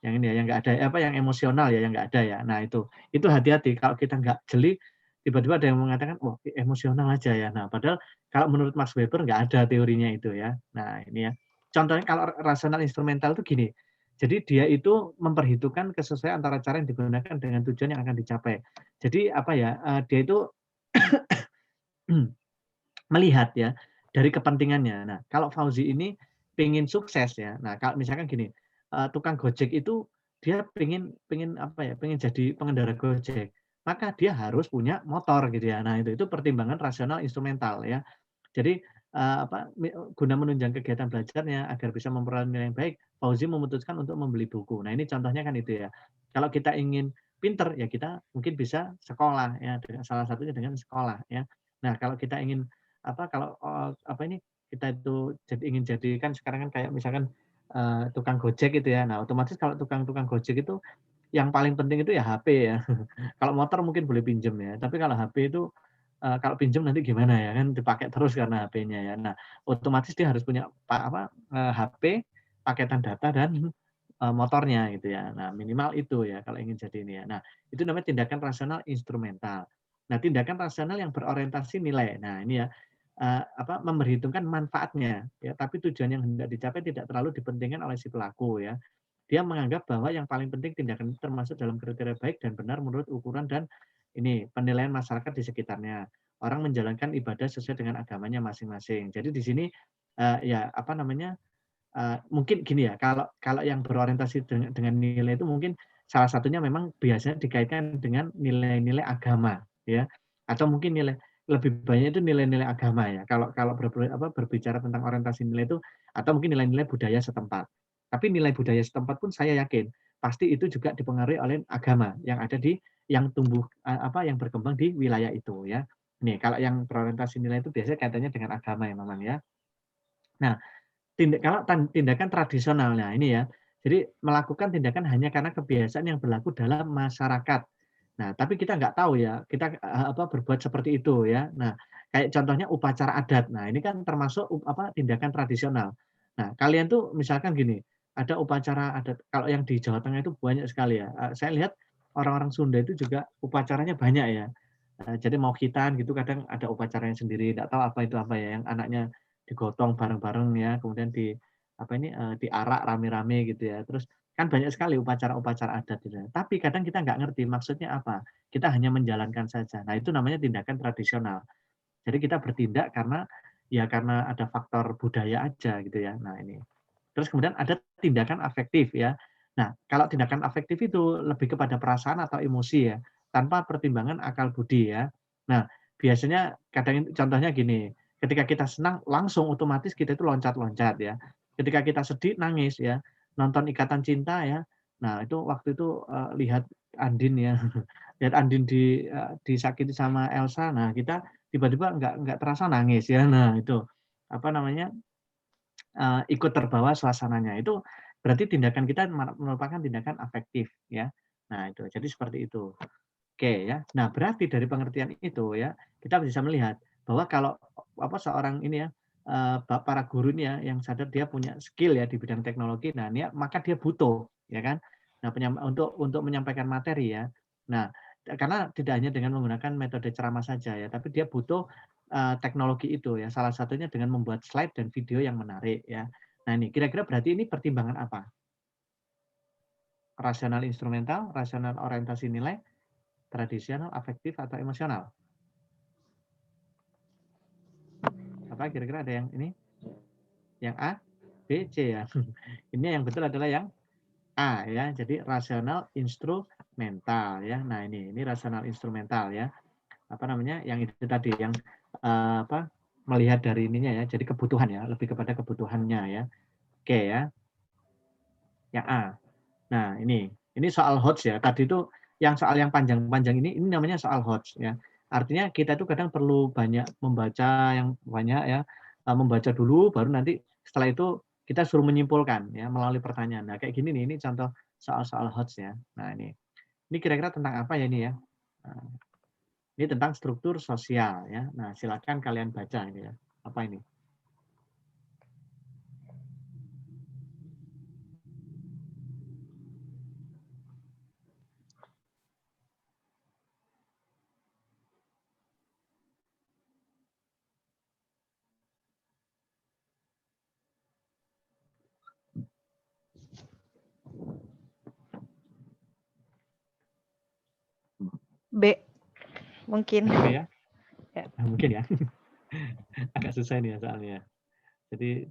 Yang ini ya, yang nggak ada apa yang emosional ya, yang nggak ada ya. Nah, itu hati-hati kalau kita nggak jeli tiba-tiba ada yang mengatakan, "Wah, emosional aja ya." Nah, padahal kalau menurut Max Weber nggak ada teorinya itu ya. Nah, ini ya. Contohnya kalau rasional instrumental itu gini. Jadi dia itu memperhitungkan kesesuaian antara cara yang digunakan dengan tujuan yang akan dicapai. Jadi apa ya? Dia itu melihat ya dari kepentingannya. Nah, kalau Fauzi ini pengen sukses ya. Nah, kalau misalkan gini, tukang Gojek itu dia pengen apa ya, pengen jadi pengendara Gojek, maka dia harus punya motor gitu ya. Nah, itu pertimbangan rasional instrumental ya. Jadi guna menunjang kegiatan belajarnya agar bisa memperoleh nilai yang baik, Fauzi memutuskan untuk membeli buku. Nah, ini contohnya kan itu ya. Kalau kita ingin pinter ya kita mungkin bisa sekolah ya, dengan salah satunya dengan sekolah ya. Nah, kalau kita ingin kalau apa ini kita itu ingin jadi kan sekarang kan kayak misalkan tukang Gojek gitu ya. Nah, otomatis kalau tukang Gojek itu yang paling penting itu ya HP ya. Kalau motor mungkin boleh pinjam ya, tapi kalau HP itu kalau pinjam nanti gimana ya, kan dipakai terus karena HP-nya ya. Nah, otomatis dia harus punya HP, paketan data dan, motornya gitu ya. Nah, minimal itu ya kalau ingin jadi ini ya. Nah, itu namanya tindakan rasional instrumental. Nah, tindakan rasional yang berorientasi nilai. Nah, ini ya, memperhitungkan manfaatnya ya, tapi tujuan yang hendak dicapai tidak terlalu dipentingkan oleh si pelaku ya. Dia menganggap bahwa yang paling penting tindakan itu termasuk dalam kriteria baik dan benar menurut ukuran dan ini penilaian masyarakat di sekitarnya. Orang menjalankan ibadah sesuai dengan agamanya masing-masing. Jadi di sini ya apa namanya mungkin gini ya, kalau kalau yang berorientasi dengan nilai itu mungkin salah satunya memang biasanya dikaitkan dengan nilai-nilai agama ya, atau mungkin lebih banyak itu nilai-nilai agama ya. Kalau kalau berbicara tentang orientasi nilai itu atau mungkin nilai-nilai budaya setempat. Tapi nilai budaya setempat pun saya yakin pasti itu juga dipengaruhi oleh agama yang ada yang tumbuh yang berkembang di wilayah itu ya. Nih, kalau yang berorientasi nilai itu biasanya kaitannya dengan agama ya memang ya. Nah, kalau tindakan tradisional, nah ini ya, jadi melakukan tindakan hanya karena kebiasaan yang berlaku dalam masyarakat. Nah, tapi kita nggak tahu ya, kita berbuat seperti itu ya. Nah, kayak contohnya upacara adat. Nah, ini kan termasuk tindakan tradisional. Nah, kalian tuh misalkan gini, ada upacara adat, kalau yang di Jawa Tengah itu banyak sekali ya. Saya lihat orang-orang Sunda itu juga upacaranya banyak ya. Jadi mau khitan gitu kadang ada upacaranya sendiri, nggak tahu apa ya, yang anaknya digotong bareng-bareng ya, kemudian diarak rame-rame gitu ya. Terus kan banyak sekali upacara-upacara adat gitu ya. Tapi kadang kita nggak ngerti maksudnya apa. Kita hanya menjalankan saja. Nah, itu namanya tindakan tradisional. Jadi kita bertindak karena ada faktor budaya aja gitu ya. Nah, ini. Terus kemudian ada tindakan afektif ya. Nah, kalau tindakan afektif itu lebih kepada perasaan atau emosi ya, tanpa pertimbangan akal budi ya. Nah, biasanya kadang contohnya gini, ketika kita senang langsung otomatis kita itu loncat-loncat ya. Ketika kita sedih nangis ya, nonton Ikatan Cinta ya. Nah, itu waktu itu lihat Andin ya, lihat Andin disakiti sama Elsa. Nah, kita tiba-tiba nggak terasa nangis ya. Nah, itu apa namanya? Ikut terbawa suasananya. Itu berarti tindakan kita merupakan tindakan afektif ya. Nah itu, jadi seperti itu. Oke ya. Nah berarti dari pengertian itu ya, kita bisa melihat bahwa kalau seorang ini ya, para guru ini ya yang sadar dia punya skill ya di bidang teknologi, nah ini ya, maka dia butuh ya kan Nah, untuk menyampaikan materi ya. Nah, karena tidak hanya dengan menggunakan metode ceramah saja ya, tapi dia butuh teknologi itu ya. Salah satunya dengan membuat slide dan video yang menarik ya. Nah, ini kira-kira berarti ini pertimbangan apa? Rasional instrumental, rasional orientasi nilai, tradisional, afektif, atau emosional? Apa kira-kira ada yang ini? Yang A, B, C ya. Ini yang betul adalah yang A ya. Jadi rasional instrumental ya. Nah, ini rasional instrumental ya. Apa namanya? Yang itu tadi yang apa? Melihat dari ininya ya. Jadi kebutuhan ya, lebih kepada kebutuhannya ya. Oke ya. Yang A. Nah, ini soal HOTS ya. Tadi itu yang soal yang panjang-panjang ini namanya soal HOTS ya. Artinya kita itu kadang perlu banyak membaca yang banyak ya, membaca dulu baru nanti setelah itu kita suruh menyimpulkan ya melalui pertanyaan. Nah, kayak gini nih, ini contoh soal-soal HOTS ya. Nah, ini kira-kira tentang apa ya ini ya? Nah, ini tentang struktur sosial ya. Nah, silakan kalian baca ini ya. Apa ini? B mungkin. B ya? Ya. Nah, mungkin ya. Agak susah nih ya soalnya. Jadi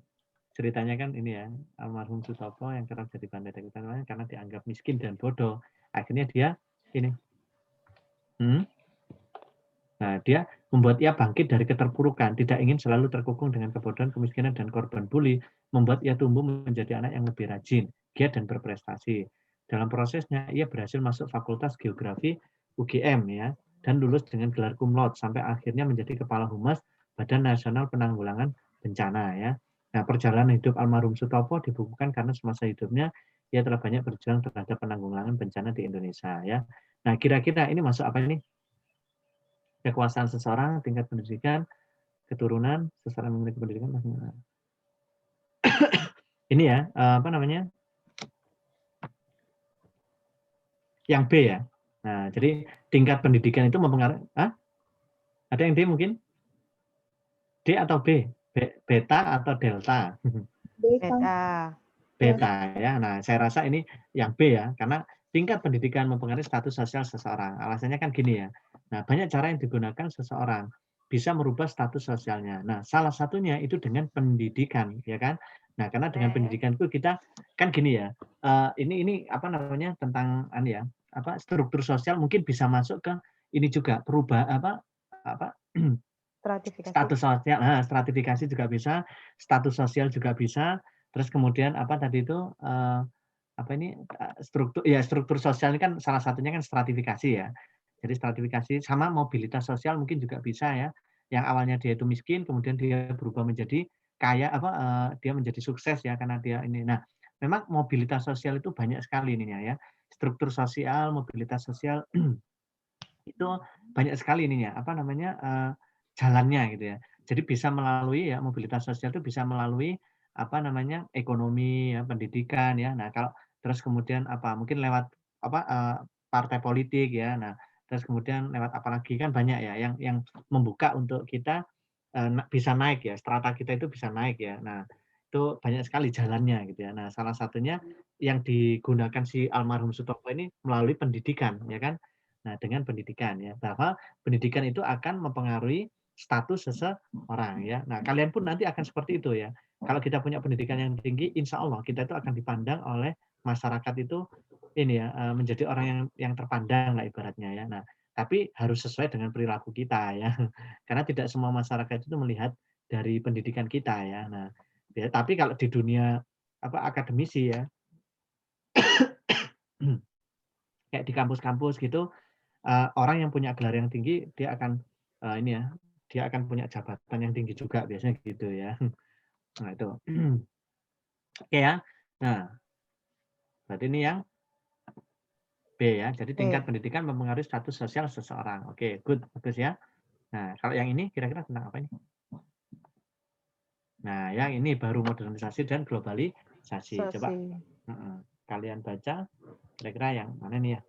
ceritanya kan ini ya, almarhum Sutopo yang kerap jadi bandar daging karena dianggap miskin dan bodoh. Akhirnya dia ini. Nah, dia membuat ia bangkit dari keterpurukan, tidak ingin selalu terkungkung dengan kebodohan, kemiskinan, dan korban bully, membuat ia tumbuh menjadi anak yang lebih rajin, giat, dan berprestasi. Dalam prosesnya, ia berhasil masuk Fakultas Geografi UGM ya, dan lulus dengan gelar cum laude sampai akhirnya menjadi Kepala Humas Badan Nasional Penanggulangan Bencana ya. Nah, perjalanan hidup almarhum Sutopo dibukukan karena semasa hidupnya ia telah banyak berjuang terhadap penanggulangan bencana di Indonesia ya. Nah, kira-kira ini masuk apa ini? Kekuasaan seseorang, tingkat pendidikan, keturunan, seseorang memiliki pendidikan. Ini ya, apa namanya? Yang B ya. Nah, jadi tingkat pendidikan itu mempengaruhi. Ada yang D mungkin? D atau B? Beta atau delta? Beta. Beta ya. Nah, saya rasa ini yang B ya, karena tingkat pendidikan mempengaruhi status sosial seseorang. Alasannya kan gini ya. Nah, banyak cara yang digunakan seseorang bisa merubah status sosialnya. Nah, salah satunya itu dengan pendidikan, ya kan? Nah, karena dengan pendidikan itu kita kan gini ya. Ini apa namanya tentang ya, apa struktur sosial mungkin bisa masuk ke ini juga perubah apa status sosial, stratifikasi juga bisa, status sosial juga bisa. Terus kemudian apa tadi itu apa ini struktur sosial ini kan salah satunya kan stratifikasi ya. Jadi stratifikasi sama mobilitas sosial mungkin juga bisa ya. Yang awalnya dia itu miskin, kemudian dia berubah menjadi kaya dia menjadi sukses ya karena dia ini. Nah, memang mobilitas sosial itu banyak sekali ininya ya. Struktur sosial, mobilitas sosial itu banyak sekali ininya apa namanya jalannya gitu ya. Jadi bisa melalui ya mobilitas sosial itu bisa melalui apa namanya ekonomi ya, pendidikan ya. Nah, kalau terus kemudian apa mungkin lewat apa partai politik ya. Nah, terus kemudian lewat apalagi kan banyak ya yang membuka untuk kita bisa naik ya, strata kita itu bisa naik ya. Nah, itu banyak sekali jalannya gitu ya. Nah, salah satunya yang digunakan si almarhum Sutopo ini melalui pendidikan ya kan. Nah, dengan pendidikan ya, bahwa pendidikan itu akan mempengaruhi status seseorang ya. Nah, kalian pun nanti akan seperti itu ya. Kalau kita punya pendidikan yang tinggi, insya Allah kita itu akan dipandang oleh masyarakat itu ini ya menjadi orang yang terpandang lah ibaratnya ya. Nah, tapi harus sesuai dengan perilaku kita ya. Karena tidak semua masyarakat itu melihat dari pendidikan kita ya. Nah, ya, tapi kalau di dunia akademisi ya, kayak di kampus-kampus gitu, orang yang punya gelar yang tinggi dia akan ini ya, dia akan punya jabatan yang tinggi juga biasanya gitu ya. Nah itu. Oke ya. Nah, berarti ini yang B ya. Jadi tingkat pendidikan mempengaruhi status sosial seseorang. Oke, good, bagus ya. Nah, kalau yang ini kira-kira tentang apa ini? Nah, yang ini baru modernisasi dan globalisasi. Coba kalian baca, kira-kira yang mana nih ya?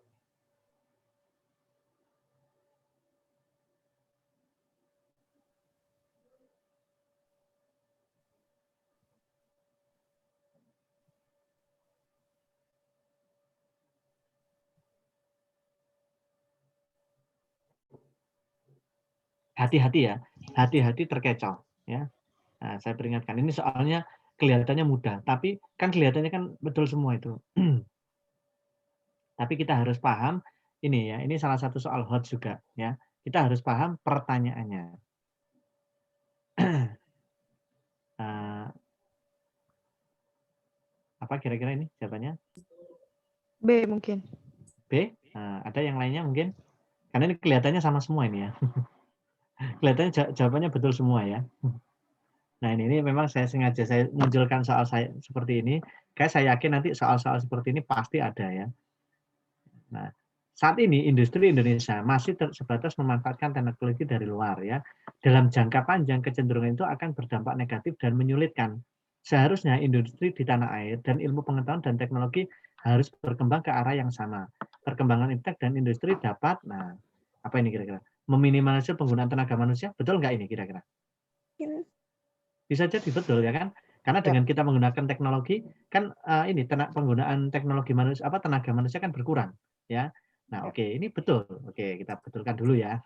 Hati-hati ya, hati-hati terkecoh ya. Nah, saya peringatkan ini soalnya kelihatannya mudah, tapi kan kelihatannya kan betul semua itu. Tapi kita harus paham ini ya, ini salah satu soal hot juga ya. Kita harus paham pertanyaannya. Apa kira-kira ini jawabannya? B mungkin. B? Ada yang lainnya mungkin? Karena ini kelihatannya sama semua ini ya. Kelihatannya jawabannya betul semua ya. Nah ini memang saya sengaja saya munculkan soal saya seperti ini. Kayak saya yakin nanti soal-soal seperti ini pasti ada ya. Nah, saat ini industri Indonesia masih sebatas memanfaatkan teknologi dari luar ya. Dalam jangka panjang kecenderungan itu akan berdampak negatif dan menyulitkan. Seharusnya industri di tanah air dan ilmu pengetahuan dan teknologi harus berkembang ke arah yang sama. Perkembangan iptek dan industri dapat, nah apa ini kira-kira? Meminimalisir penggunaan tenaga manusia, betul nggak ini kira-kira? Bisa jadi betul ya kan? Karena dengan kita menggunakan teknologi kan ini penggunaan teknologi manusia tenaga manusia kan berkurang ya. Nah, oke, ini betul. Oke, kita betulkan dulu ya.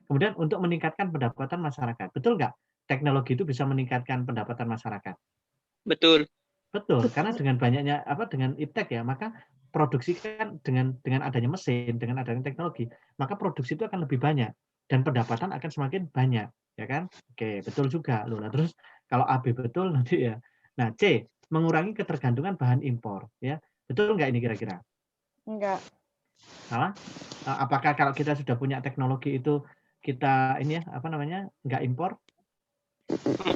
Kemudian untuk meningkatkan pendapatan masyarakat. Betul nggak? Teknologi itu bisa meningkatkan pendapatan masyarakat. Betul. Betul, karena dengan banyaknya dengan iptek ya, maka produksi kan dengan adanya mesin, dengan adanya teknologi, maka produksi itu akan lebih banyak dan pendapatan akan semakin banyak, ya kan? Oke, betul juga loh. Nah, terus kalau AB betul nanti ya. Nah, C, mengurangi ketergantungan bahan impor, ya. Betul nggak ini kira-kira? Enggak. Salah? Apakah kalau kita sudah punya teknologi itu kita ini ya, apa namanya? Nggak impor?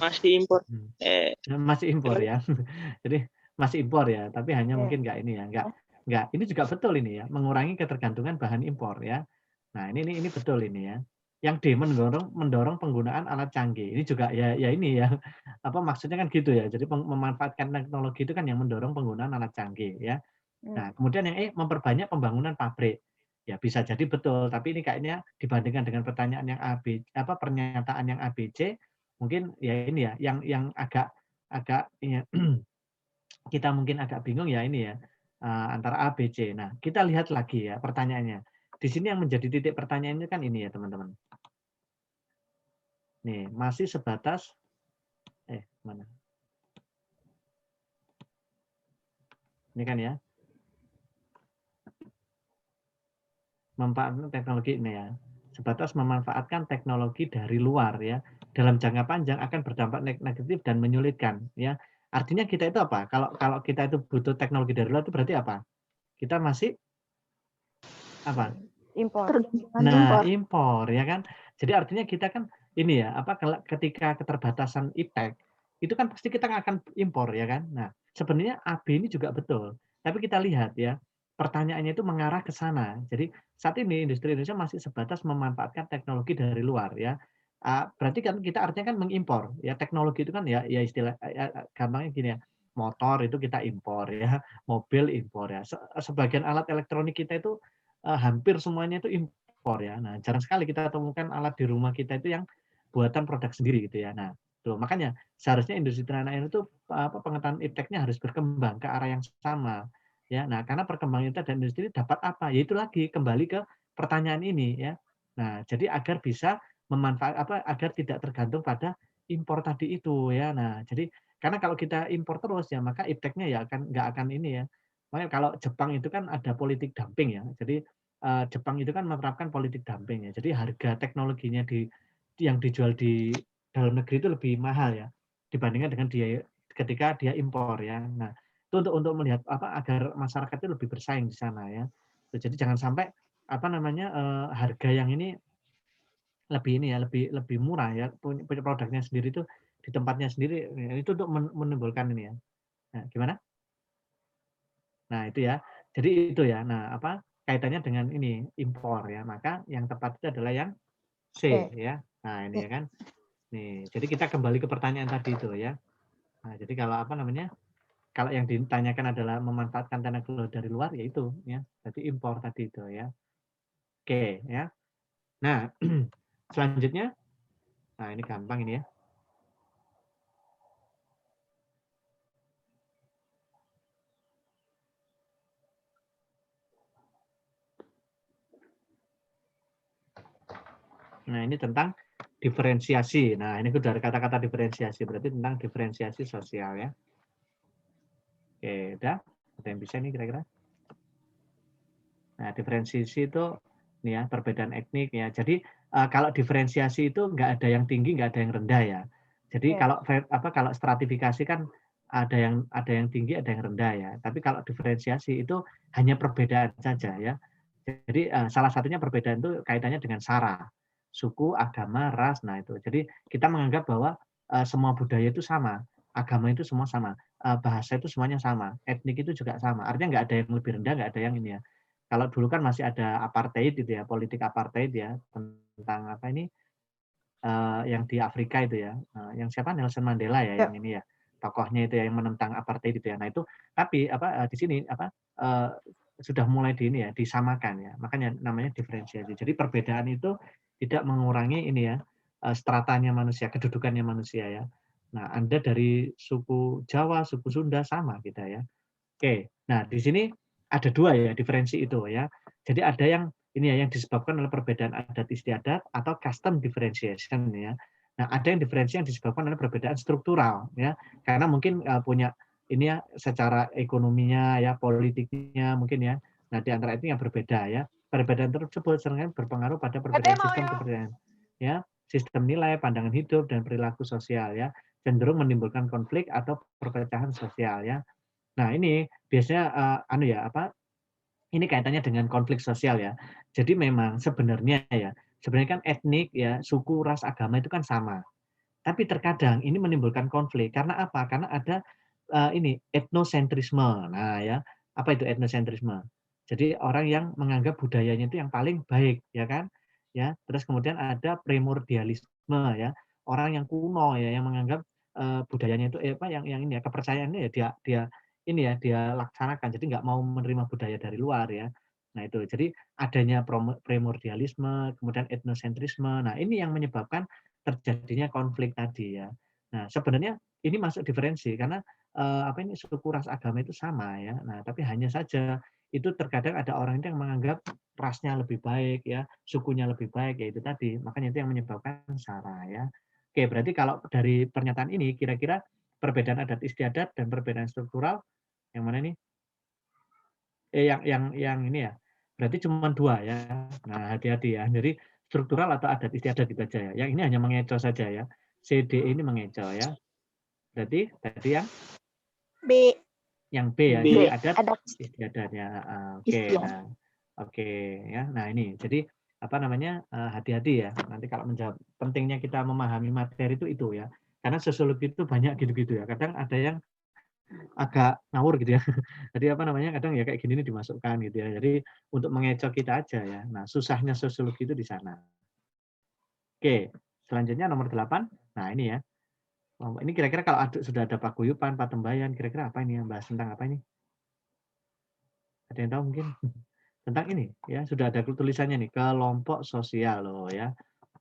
Masih impor. Masih impor ya. Jadi masih impor ya, tapi hanya mungkin nggak ini ya, nggak. Ini juga betul ini ya, mengurangi ketergantungan bahan impor ya. Nah ini betul ini ya. Yang D mendorong penggunaan alat canggih. Ini juga ya ini ya, apa maksudnya kan gitu ya. Jadi memanfaatkan teknologi itu kan yang mendorong penggunaan alat canggih ya. Nah kemudian yang E memperbanyak pembangunan pabrik. Ya bisa jadi betul, tapi ini kayaknya dibandingkan dengan pertanyaan yang pernyataan yang ABC, mungkin ya ini ya, yang agak ya, kita mungkin agak bingung ya ini ya, antara A, B, C. Nah, kita lihat lagi ya pertanyaannya. Di sini yang menjadi titik pertanyaannya kan ini ya teman-teman. Nih, masih sebatas, mana? Ini kan ya. Memanfaatkan teknologi ini ya. Sebatas memanfaatkan teknologi dari luar ya. Dalam jangka panjang akan berdampak negatif dan menyulitkan ya. Artinya kita itu apa? Kalau kita itu butuh teknologi dari luar itu berarti apa? Kita masih apa? Impor. Nah, impor ya kan. Jadi artinya kita kan ini ya, ketika keterbatasan iptek itu kan pasti kita akan impor ya kan. Nah, sebenarnya AB ini juga betul. Tapi kita lihat ya, pertanyaannya itu mengarah ke sana. Jadi saat ini industri Indonesia masih sebatas memanfaatkan teknologi dari luar ya. Berarti kan kita artinya kan mengimpor ya, teknologi itu kan ya istilah gampangnya gini ya. Motor itu kita impor ya, mobil impor ya. Sebagian alat elektronik kita itu hampir semuanya itu impor ya. Nah, jarang sekali kita temukan alat di rumah kita itu yang buatan produk sendiri gitu ya. Nah, tuh makanya seharusnya industri tanah air itu pengetahuan ipteknya harus berkembang ke arah yang sama. Ya, nah karena perkembangan iptek dan industri dapat apa? Yaitu lagi kembali ke pertanyaan ini ya. Nah, jadi agar bisa agar tidak tergantung pada impor tadi itu ya. Nah, jadi karena kalau kita impor terus ya maka ipteknya ya nggak akan ini ya. Makanya kalau Jepang itu kan ada politik dumping ya. Jadi Jepang itu kan menerapkan politik dumping ya. Jadi harga teknologinya yang dijual di dalam negeri itu lebih mahal ya dibandingkan dengan ketika dia impor ya. Nah, itu untuk melihat agar masyarakat itu lebih bersaing di sana ya. Jadi jangan sampai harga yang ini lebih ini ya, lebih murah ya, punya produknya sendiri itu di tempatnya sendiri itu untuk menimbulkan ini ya. Nah, gimana? Nah, itu ya. Jadi itu ya. Nah, kaitannya dengan ini impor ya. Maka yang tepat itu adalah yang C ya. Nah, ini ya kan. Nih, jadi kita kembali ke pertanyaan tadi itu ya. Nah, jadi kalau kalau yang ditanyakan adalah memanfaatkan tenaga kerja dari luar, ya itu ya, berarti impor tadi itu ya. Oke ya. Nah, selanjutnya, nah ini gampang ini ya. Nah, ini tentang diferensiasi. Nah, ini sudah kata-kata diferensiasi, berarti tentang diferensiasi sosial ya. Oke, udah? Ada yang bisa nih kira-kira? Nah, diferensiasi itu nih ya, perbedaan etnik ya. Jadi kalau diferensiasi itu nggak ada yang tinggi, nggak ada yang rendah ya. Jadi kalau stratifikasi kan ada yang tinggi, ada yang rendah ya. Tapi kalau diferensiasi itu hanya perbedaan saja ya. Jadi salah satunya perbedaan itu kaitannya dengan sara, suku, agama, ras. Nah itu. Jadi kita menganggap bahwa semua budaya itu sama, agama itu semua sama, bahasa itu semuanya sama, etnik itu juga sama. Artinya nggak ada yang lebih rendah, nggak ada yang ini ya. Kalau dulu kan masih ada apartheid gitu ya, politik apartheid ya, tentang apa ini yang di Afrika itu ya, yang siapa Nelson Mandela ya, yang ini ya, tokohnya itu ya yang menentang apartheid itu ya. Nah itu tapi di sini sudah mulai di ini ya, disamakan ya. Makanya namanya diferensiasi. Jadi perbedaan itu tidak mengurangi ini ya, stratanya manusia, kedudukannya manusia ya. Nah, Anda dari suku Jawa, suku Sunda sama kita ya. Oke. Nah, di sini ada dua ya diferensi itu ya. Jadi ada yang ini ya yang disebabkan oleh perbedaan adat istiadat atau custom differentiation ya. Nah, ada yang diferensi yang disebabkan oleh perbedaan struktural ya. Karena mungkin punya ini ya secara ekonominya ya, politiknya mungkin ya. Nah, di antara itu yang berbeda ya. Perbedaan tersebut seringkali berpengaruh pada perbedaan sistem kepercayaan ya, sistem nilai, pandangan hidup dan perilaku sosial ya, cenderung menimbulkan konflik atau perpecahan sosial ya. Nah, ini biasanya ini kaitannya dengan konflik sosial ya. Jadi memang sebenarnya kan etnik ya, suku, ras, agama itu kan sama. Tapi terkadang ini menimbulkan konflik karena apa? Karena ada ini etnosentrisme. Nah, ya, apa itu etnosentrisme? Jadi orang yang menganggap budayanya itu yang paling baik, ya kan? Ya, terus kemudian ada primordialisme ya. Orang yang kuno ya yang menganggap budayanya itu yang ini ya kepercayaannya ya dia ini ya dia laksanakan. Jadi nggak mau menerima budaya dari luar ya. Nah itu. Jadi adanya primordialisme, kemudian etnosentrisme. Nah, ini yang menyebabkan terjadinya konflik tadi ya. Nah, sebenarnya ini masuk diferensi karena ini suku ras agama itu sama ya. Nah, tapi hanya saja itu terkadang ada orang yang menganggap rasnya lebih baik ya, sukunya lebih baik ya itu tadi. Makanya itu yang menyebabkan sara ya. Oke, berarti kalau dari pernyataan ini kira-kira perbedaan adat istiadat dan perbedaan struktural yang mana nih? Yang ini ya. Berarti cuma dua ya. Nah, hati-hati ya. Jadi struktural atau adat istiadat itu aja ya. Yang ini hanya mengecoh saja ya. CDE ini mengecoh ya. Berarti tadi yang B. Yang B ya. B. Jadi adat Adat istiadat ya. Oke. Nah, oke ya. Nah ini. Jadi apa namanya hati-hati ya. Nanti kalau menjawab pentingnya kita memahami materi itu ya. Karena sosiologi itu banyak gitu-gitu ya. Kadang ada yang agak ngawur gitu ya. Jadi apa namanya kadang ya kayak gini nih dimasukkan gitu ya. Jadi untuk mengecoh kita aja ya. Nah, susahnya sosiologi itu di sana. Oke, selanjutnya nomor 8. Nah, ini ya. Ini kira-kira kalau sudah ada paguyuban, patembayan, kira-kira apa ini yang bahas tentang apa ini? Ada yang tahu mungkin? Tentang ini ya, sudah ada tulisannya nih, kelompok sosial loh ya.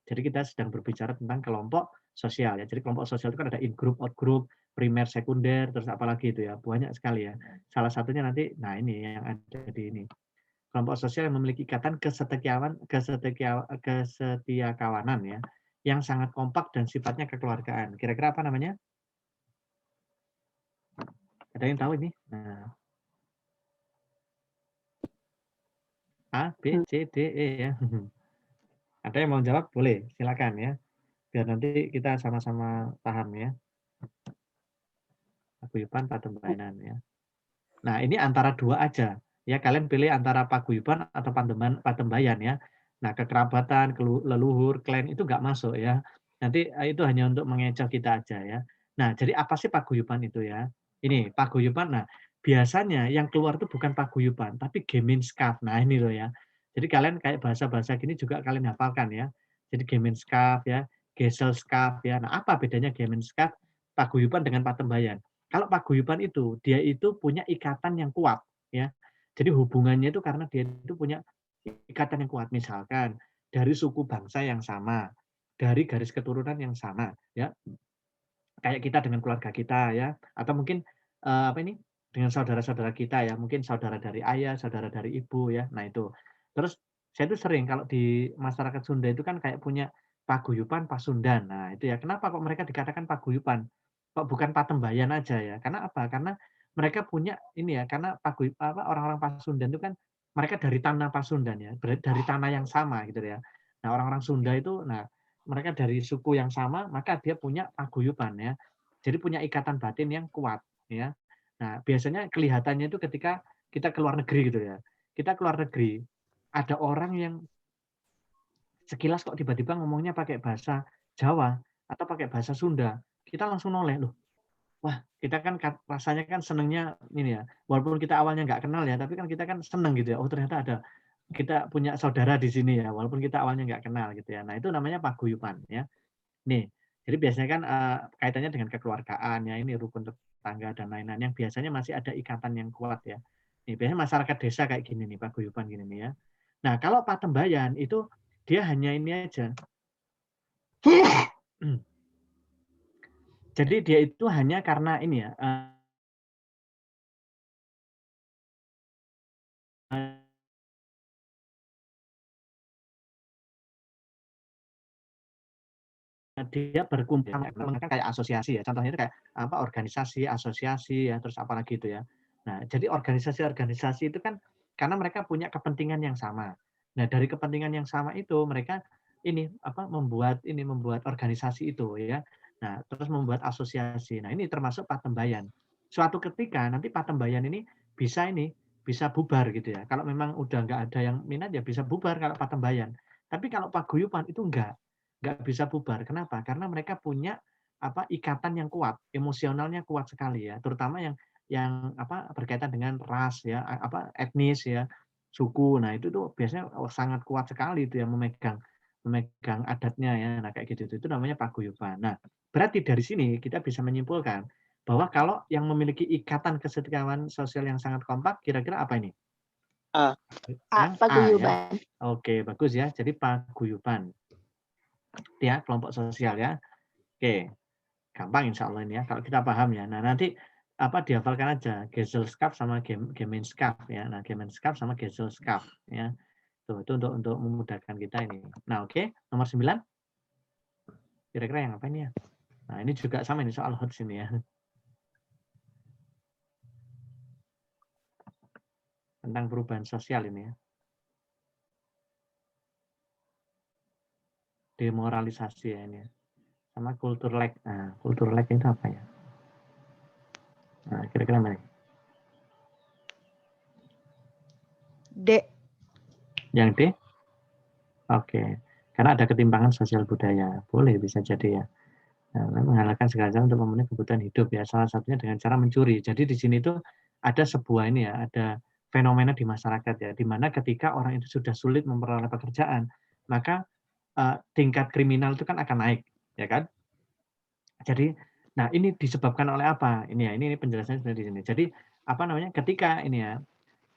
Jadi kita sedang berbicara tentang kelompok sosial ya. Jadi kelompok sosial itu kan ada in group, out group, primer, sekunder, terus apalagi itu ya. Banyak sekali ya. Salah satunya nanti, nah ini yang ada di ini. Kelompok sosial yang memiliki ikatan kesetiakawanan ya, yang sangat kompak dan sifatnya kekeluargaan. Kira-kira apa namanya? Ada yang tahu ini? Nah, A, B, C, D, E ya. Ada yang mau jawab? Boleh, silakan ya. Biar nanti kita sama-sama paham ya. Paguyuban, patembayan ya. Nah, ini antara dua aja. Ya, kalian pilih antara paguyuban atau patembayan ya. Nah, kekerabatan, leluhur, klan itu nggak masuk ya. Nanti itu hanya untuk mengecoh kita aja ya. Nah, jadi apa sih paguyuban itu ya? Ini paguyuban. Nah, biasanya yang keluar itu bukan paguyuban, tapi Gemenskap. Nah, ini loh ya. Jadi kalian kayak bahasa-bahasa gini juga kalian hafalkan ya. Jadi Gemenskap ya, Geselskap ya. Nah, apa bedanya Gemenskap, paguyuban dengan patembayan? Kalau paguyuban itu, dia itu punya ikatan yang kuat, ya. Jadi hubungannya itu karena dia itu punya ikatan yang kuat. Misalkan dari suku bangsa yang sama, dari garis keturunan yang sama, ya. Kayak kita dengan keluarga kita ya, atau mungkin, apa ini, dengan saudara-saudara kita ya, mungkin saudara dari ayah, saudara dari ibu ya, nah itu. Terus saya itu sering kalau di masyarakat Sunda itu kan kayak punya paguyuban, pasundan. Nah itu ya, kenapa kok mereka dikatakan paguyuban? Kok bukan patembayan aja ya? Karena apa? Karena mereka punya ini ya, karena orang-orang Pasundan itu kan mereka dari tanah Pasundan ya, dari tanah yang sama gitu ya. Nah orang-orang Sunda itu, nah mereka dari suku yang sama, maka dia punya paguyuban ya. Jadi punya ikatan batin yang kuat ya. Nah, biasanya kelihatannya itu ketika kita ke luar negeri gitu ya. Kita ke luar negeri, ada orang yang sekilas kok tiba-tiba ngomongnya pakai bahasa Jawa atau pakai bahasa Sunda. Kita langsung noleh, loh, wah kita kan rasanya kan senengnya ini ya, walaupun kita awalnya nggak kenal ya, tapi kan kita kan seneng gitu ya. Oh ternyata kita punya saudara di sini ya, walaupun kita awalnya nggak kenal gitu ya. Nah itu namanya paguyuban ya. Nih, jadi biasanya kan, kaitannya dengan kekeluargaan ya, ini rukun tetangga dan lain-lain yang biasanya masih ada ikatan yang kuat ya. Nih, biasanya masyarakat desa kayak gini nih, paguyuban gini nih ya. Nah, kalau patembayan itu dia hanya ini aja. Jadi dia itu hanya karena ini ya, dia berkumpul kayak asosiasi ya, contohnya itu kayak apa, organisasi, asosiasi ya, terus apalagi itu ya. Nah, jadi organisasi-organisasi itu kan karena mereka punya kepentingan yang sama. Nah, dari kepentingan yang sama itu mereka ini apa, membuat organisasi itu ya. Nah, terus membuat asosiasi. Nah, ini termasuk patembayan. Suatu ketika nanti patembayan ini bisa bubar gitu ya. Kalau memang udah nggak ada yang minat ya bisa bubar kalau patembayan. Tapi kalau paguyuban itu nggak bisa bubar. Kenapa? Karena mereka punya apa, ikatan yang kuat, emosionalnya kuat sekali ya, terutama yang apa, berkaitan dengan ras ya, apa, etnis ya, suku. Nah, itu tuh biasanya sangat kuat sekali itu yang memegang memegang adatnya ya. Nah, kayak gitu itu namanya paguyuban. Nah, berarti dari sini kita bisa menyimpulkan bahwa kalau yang memiliki ikatan kesetiakawan sosial yang sangat kompak, kira-kira apa ini? A. Yang A ya. Paguyuban. Oke, bagus ya. Jadi paguyuban. Ya, kelompok sosial ya. Oke, gampang insya Allah ini ya, kalau kita paham ya. Nah, nanti apa dihafalkan aja, Gesellschaft sama Gemeinschaft ya. Nah, Gemeinschaft sama Gesellschaft ya. Tuh, itu untuk memudahkan kita ini. Nah, oke, nomor 9. Kira-kira yang apa ini ya? Nah, ini juga sama ini soal HOTS ini ya. Tentang perubahan sosial ini ya. Demoralisasi ya ini ya. Sama kultur lag. Nah, kultur lag itu apa ya? Nah, kira-kira mana? D. Yang D? Oke. Karena ada ketimpangan sosial budaya. Boleh, bisa jadi ya. Nah, menghalalkan segala cara untuk memenuhi kebutuhan hidup ya. Salah satunya dengan cara mencuri. Jadi di sini tuh ada sebuah ini ya, ada fenomena di masyarakat ya, di mana ketika orang itu sudah sulit memperoleh pekerjaan, maka tingkat kriminal itu kan akan naik, ya kan? Jadi, nah ini disebabkan oleh apa? Ini ya, ini penjelasannya sebenarnya di sini. Jadi apa namanya? Ketika ini ya,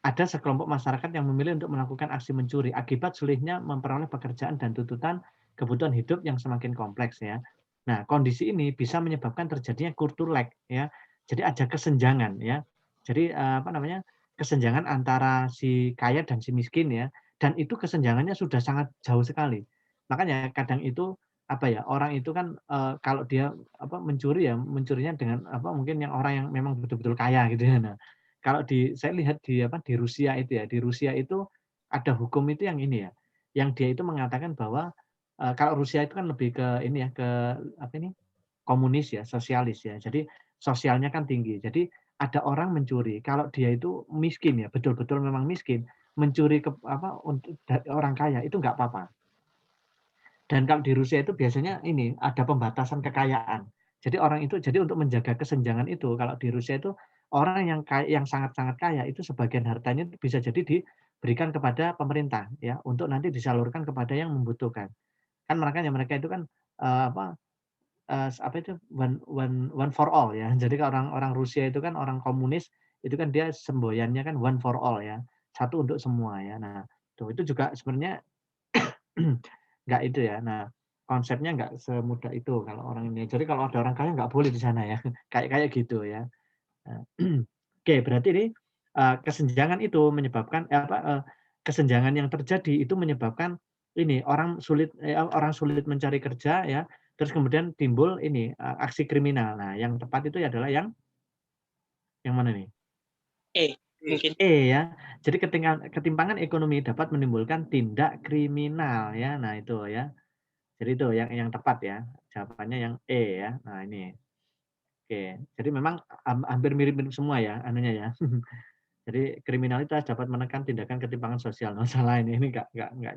ada sekelompok masyarakat yang memilih untuk melakukan aksi mencuri akibat sulitnya memperoleh pekerjaan dan tuntutan kebutuhan hidup yang semakin kompleks ya. Nah, kondisi ini bisa menyebabkan terjadinya kultur lag ya. Jadi ada kesenjangan ya. Jadi apa namanya? Kesenjangan antara si kaya dan si miskin ya. Dan itu kesenjangannya sudah sangat jauh sekali. Makanya kadang itu apa ya, orang itu kan kalau dia apa mencuri ya, mencurinya dengan apa mungkin yang orang yang memang betul-betul kaya gitu ya. Nah, kalau saya lihat di apa, di Rusia itu ya, di Rusia itu ada hukum itu yang ini ya, yang dia itu mengatakan bahwa, kalau Rusia itu kan lebih ke ini ya, ke apa ini, komunis ya, sosialis ya. Jadi sosialnya kan tinggi. Jadi ada orang mencuri, kalau dia itu miskin ya, betul-betul memang miskin, mencuri ke apa, untuk orang kaya itu nggak apa-apa. Dan kalau di Rusia itu biasanya ini, ada pembatasan kekayaan. Jadi orang itu jadi untuk menjaga kesenjangan itu, kalau di Rusia itu orang yang sangat-sangat kaya itu sebagian hartanya bisa jadi diberikan kepada pemerintah ya, untuk nanti disalurkan kepada yang membutuhkan. Kan makanya mereka itu kan, apa, apa itu one for all ya. Jadi orang Rusia itu kan orang komunis itu kan dia semboyannya kan one for all ya, satu untuk semua ya. Nah, itu juga sebenarnya nggak itu ya. Nah, konsepnya nggak semudah itu kalau orang ini. Jadi kalau ada orang kaya nggak boleh di sana ya, kayak gitu ya. Nah, oke, berarti ini kesenjangan itu menyebabkan kesenjangan yang terjadi itu menyebabkan ini orang sulit mencari kerja ya, terus kemudian timbul ini aksi kriminal. Nah, yang tepat itu adalah yang mana nih? Mungkin. Ya. Jadi ketimpangan ekonomi dapat menimbulkan tindak kriminal ya. Nah, itu ya. Jadi itu yang tepat ya. Jawabannya yang ya. Nah, ini. Oke. Jadi memang hampir mirip-mirip semua ya anunya ya. Jadi kriminalitas dapat menekan tindakan ketimpangan sosial. Masalah ini nggak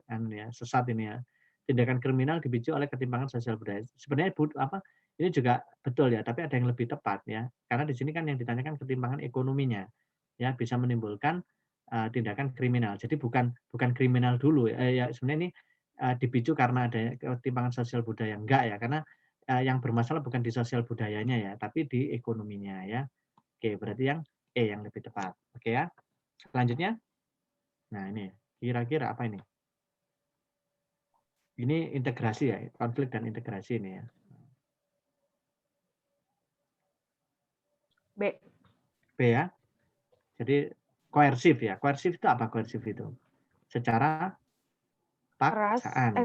anu ya, sesat ini ya. Tindakan kriminal dipicu oleh ketimpangan sosial budaya. Sebenarnya ini juga betul ya, tapi ada yang lebih tepat ya. Karena di sini kan yang ditanyakan ketimpangan ekonominya. Ya, bisa menimbulkan tindakan kriminal. Jadi bukan kriminal dulu ya sebenarnya ini dipicu karena ada ketimpangan sosial budaya. Enggak ya, karena yang bermasalah bukan di sosial budayanya ya, tapi di ekonominya ya. Oke, berarti yang yang lebih tepat. Oke ya. Selanjutnya. Nah, ini kira-kira apa ini? Ini integrasi ya, konflik dan integrasi ini ya. B ya. Jadi koersif ya. Koersif itu apa koersif itu? Secara paksaan.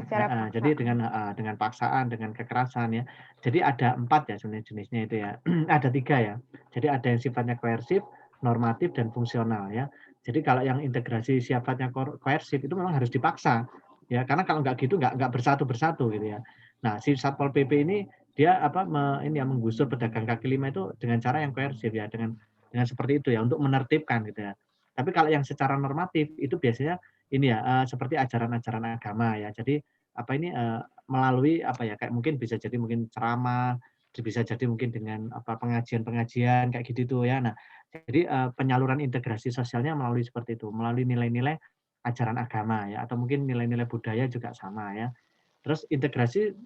Jadi dengan paksaan, dengan kekerasan ya. Jadi ada 4 ya sebenarnya jenisnya itu ya. Ada 3 ya. Jadi ada yang sifatnya koersif, normatif, dan fungsional ya. Jadi kalau yang integrasi sifatnya koersif itu memang harus dipaksa ya. Karena kalau nggak gitu nggak bersatu gitu ya. Nah, si Satpol PP ini dia menggusur pedagang kaki lima itu dengan cara yang koersif ya, dengan seperti itu ya untuk menertibkan gitu ya. Tapi kalau yang secara normatif itu biasanya ini ya seperti ajaran-ajaran agama ya. Jadi melalui kayak mungkin bisa jadi mungkin ceramah, bisa jadi mungkin dengan pengajian-pengajian kayak gitu tuh ya. Nah, jadi penyaluran integrasi sosialnya melalui seperti itu, melalui nilai-nilai ajaran agama ya atau mungkin nilai-nilai budaya juga sama ya. Terus integrasi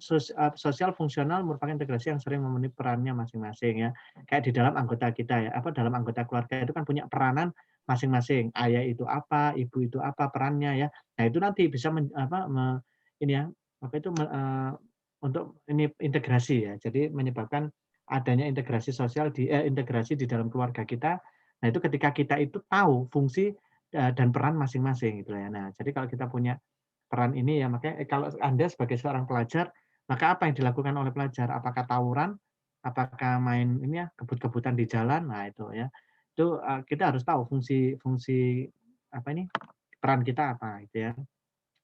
sosial fungsional merupakan integrasi yang sering memenuhi perannya masing-masing ya. Kayak di dalam anggota kita ya, dalam anggota keluarga itu kan punya peranan masing-masing. Ayah itu apa, ibu itu apa perannya ya. Nah, itu nanti bisa untuk ini integrasi ya. Jadi menyebabkan adanya integrasi sosial integrasi di dalam keluarga kita. Nah, itu ketika kita itu tahu fungsi dan peran masing-masing gitu ya. Nah, jadi kalau kita punya peran ini ya, makanya kalau Anda sebagai seorang pelajar, maka apa yang dilakukan oleh pelajar? Apakah tawuran? Apakah main ini ya, kebut-kebutan di jalan? Nah, itu ya. Itu kita harus tahu fungsi peran kita apa gitu ya.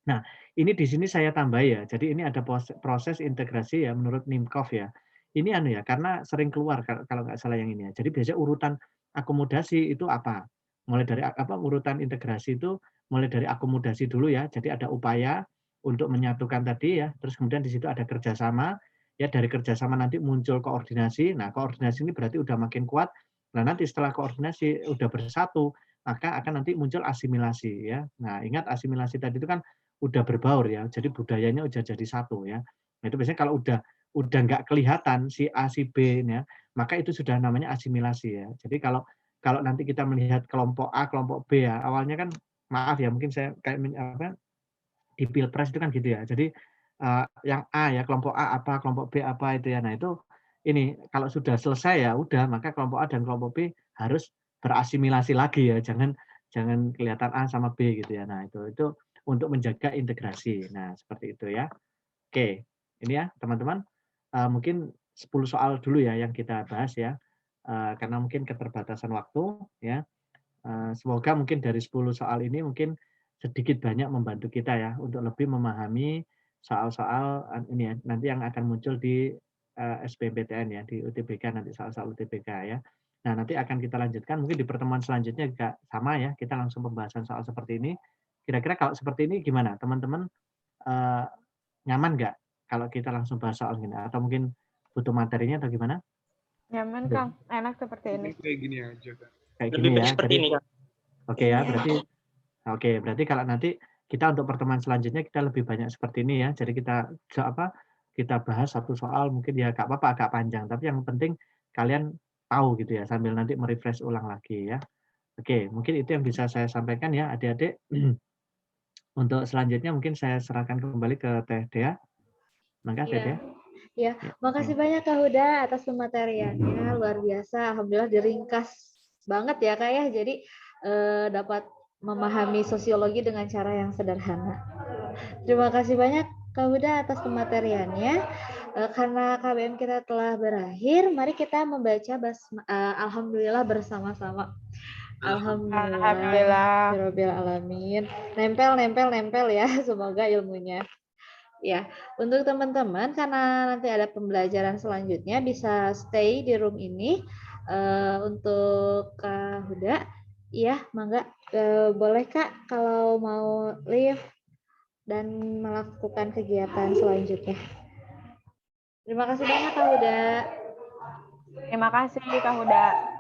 Nah, ini di sini saya tambah ya. Jadi ini ada proses integrasi ya menurut Nimkov ya. Ini ya, karena sering keluar kalau nggak salah yang ini ya. Jadi biasanya urutan akomodasi itu apa? Mulai dari urutan integrasi itu mulai dari akomodasi dulu ya. Jadi ada upaya untuk menyatukan tadi ya. Terus kemudian di situ ada kerjasama. Ya dari kerjasama nanti muncul koordinasi. Nah koordinasi ini berarti udah makin kuat. Nah nanti setelah koordinasi udah bersatu, maka akan nanti muncul asimilasi ya. Nah ingat asimilasi tadi itu kan udah berbaur ya, jadi budayanya udah jadi satu ya. Nah, itu biasanya kalau udah nggak kelihatan si A si B ya, maka itu sudah namanya asimilasi ya. Jadi kalau nanti kita melihat kelompok A, kelompok B ya, awalnya kan maaf ya, mungkin saya kayak di Pilpres itu kan gitu ya. Jadi yang A ya, kelompok A apa, kelompok B apa itu ya. Nah, itu ini kalau sudah selesai ya udah, maka kelompok A dan kelompok B harus berasimilasi lagi ya. Jangan kelihatan A sama B gitu ya. Nah, itu untuk menjaga integrasi. Nah, seperti itu ya. Oke, ini ya teman-teman. Mungkin 10 soal dulu ya yang kita bahas ya. Karena mungkin keterbatasan waktu ya. Semoga mungkin dari 10 soal ini mungkin sedikit banyak membantu kita ya untuk lebih memahami soal-soal ini ya nanti yang akan muncul di SBMPTN ya di UTBK nanti soal-soal UTBK ya. Nah, nanti akan kita lanjutkan mungkin di pertemuan selanjutnya juga sama ya. Kita langsung pembahasan soal seperti ini. Kira-kira kalau seperti ini gimana? Teman-teman nyaman nggak kalau kita langsung bahas soal ini? Atau mungkin butuh materinya atau gimana? Nyaman, Kang. Enak seperti ini. Kayak gini aja kan. Kayak Lebih gini baik ya. seperti Jadi, ini, Kang. oke ya, berarti kalau nanti kita untuk pertemuan selanjutnya kita lebih banyak seperti ini ya. Jadi kita kita bahas satu soal mungkin ya nggak apa-apa agak panjang, tapi yang penting kalian tahu gitu ya, sambil nanti merefresh ulang lagi ya. Oke, mungkin itu yang bisa saya sampaikan ya adik-adik. Untuk selanjutnya mungkin saya serahkan kembali ke Teh Dea. Mangga Teh Dea. Ya, makasih banyak Kak Huda atas pemateriannya, luar biasa. Alhamdulillah diringkas banget ya Kak ya. Jadi dapat memahami sosiologi dengan cara yang sederhana. Terima kasih banyak Kak Huda atas pemateriannya. Karena KBM kita telah berakhir, mari kita membaca Alhamdulillah bersama-sama. Alhamdulillah. Rabbil alamin. Nempel ya, semoga ilmunya. Ya, untuk teman-teman karena nanti ada pembelajaran selanjutnya bisa stay di room ini untuk Kak Huda. Iya, mangga boleh Kak kalau mau leave dan melakukan kegiatan selanjutnya. Terima kasih banyak Kak Huda. Terima kasih Kak Huda.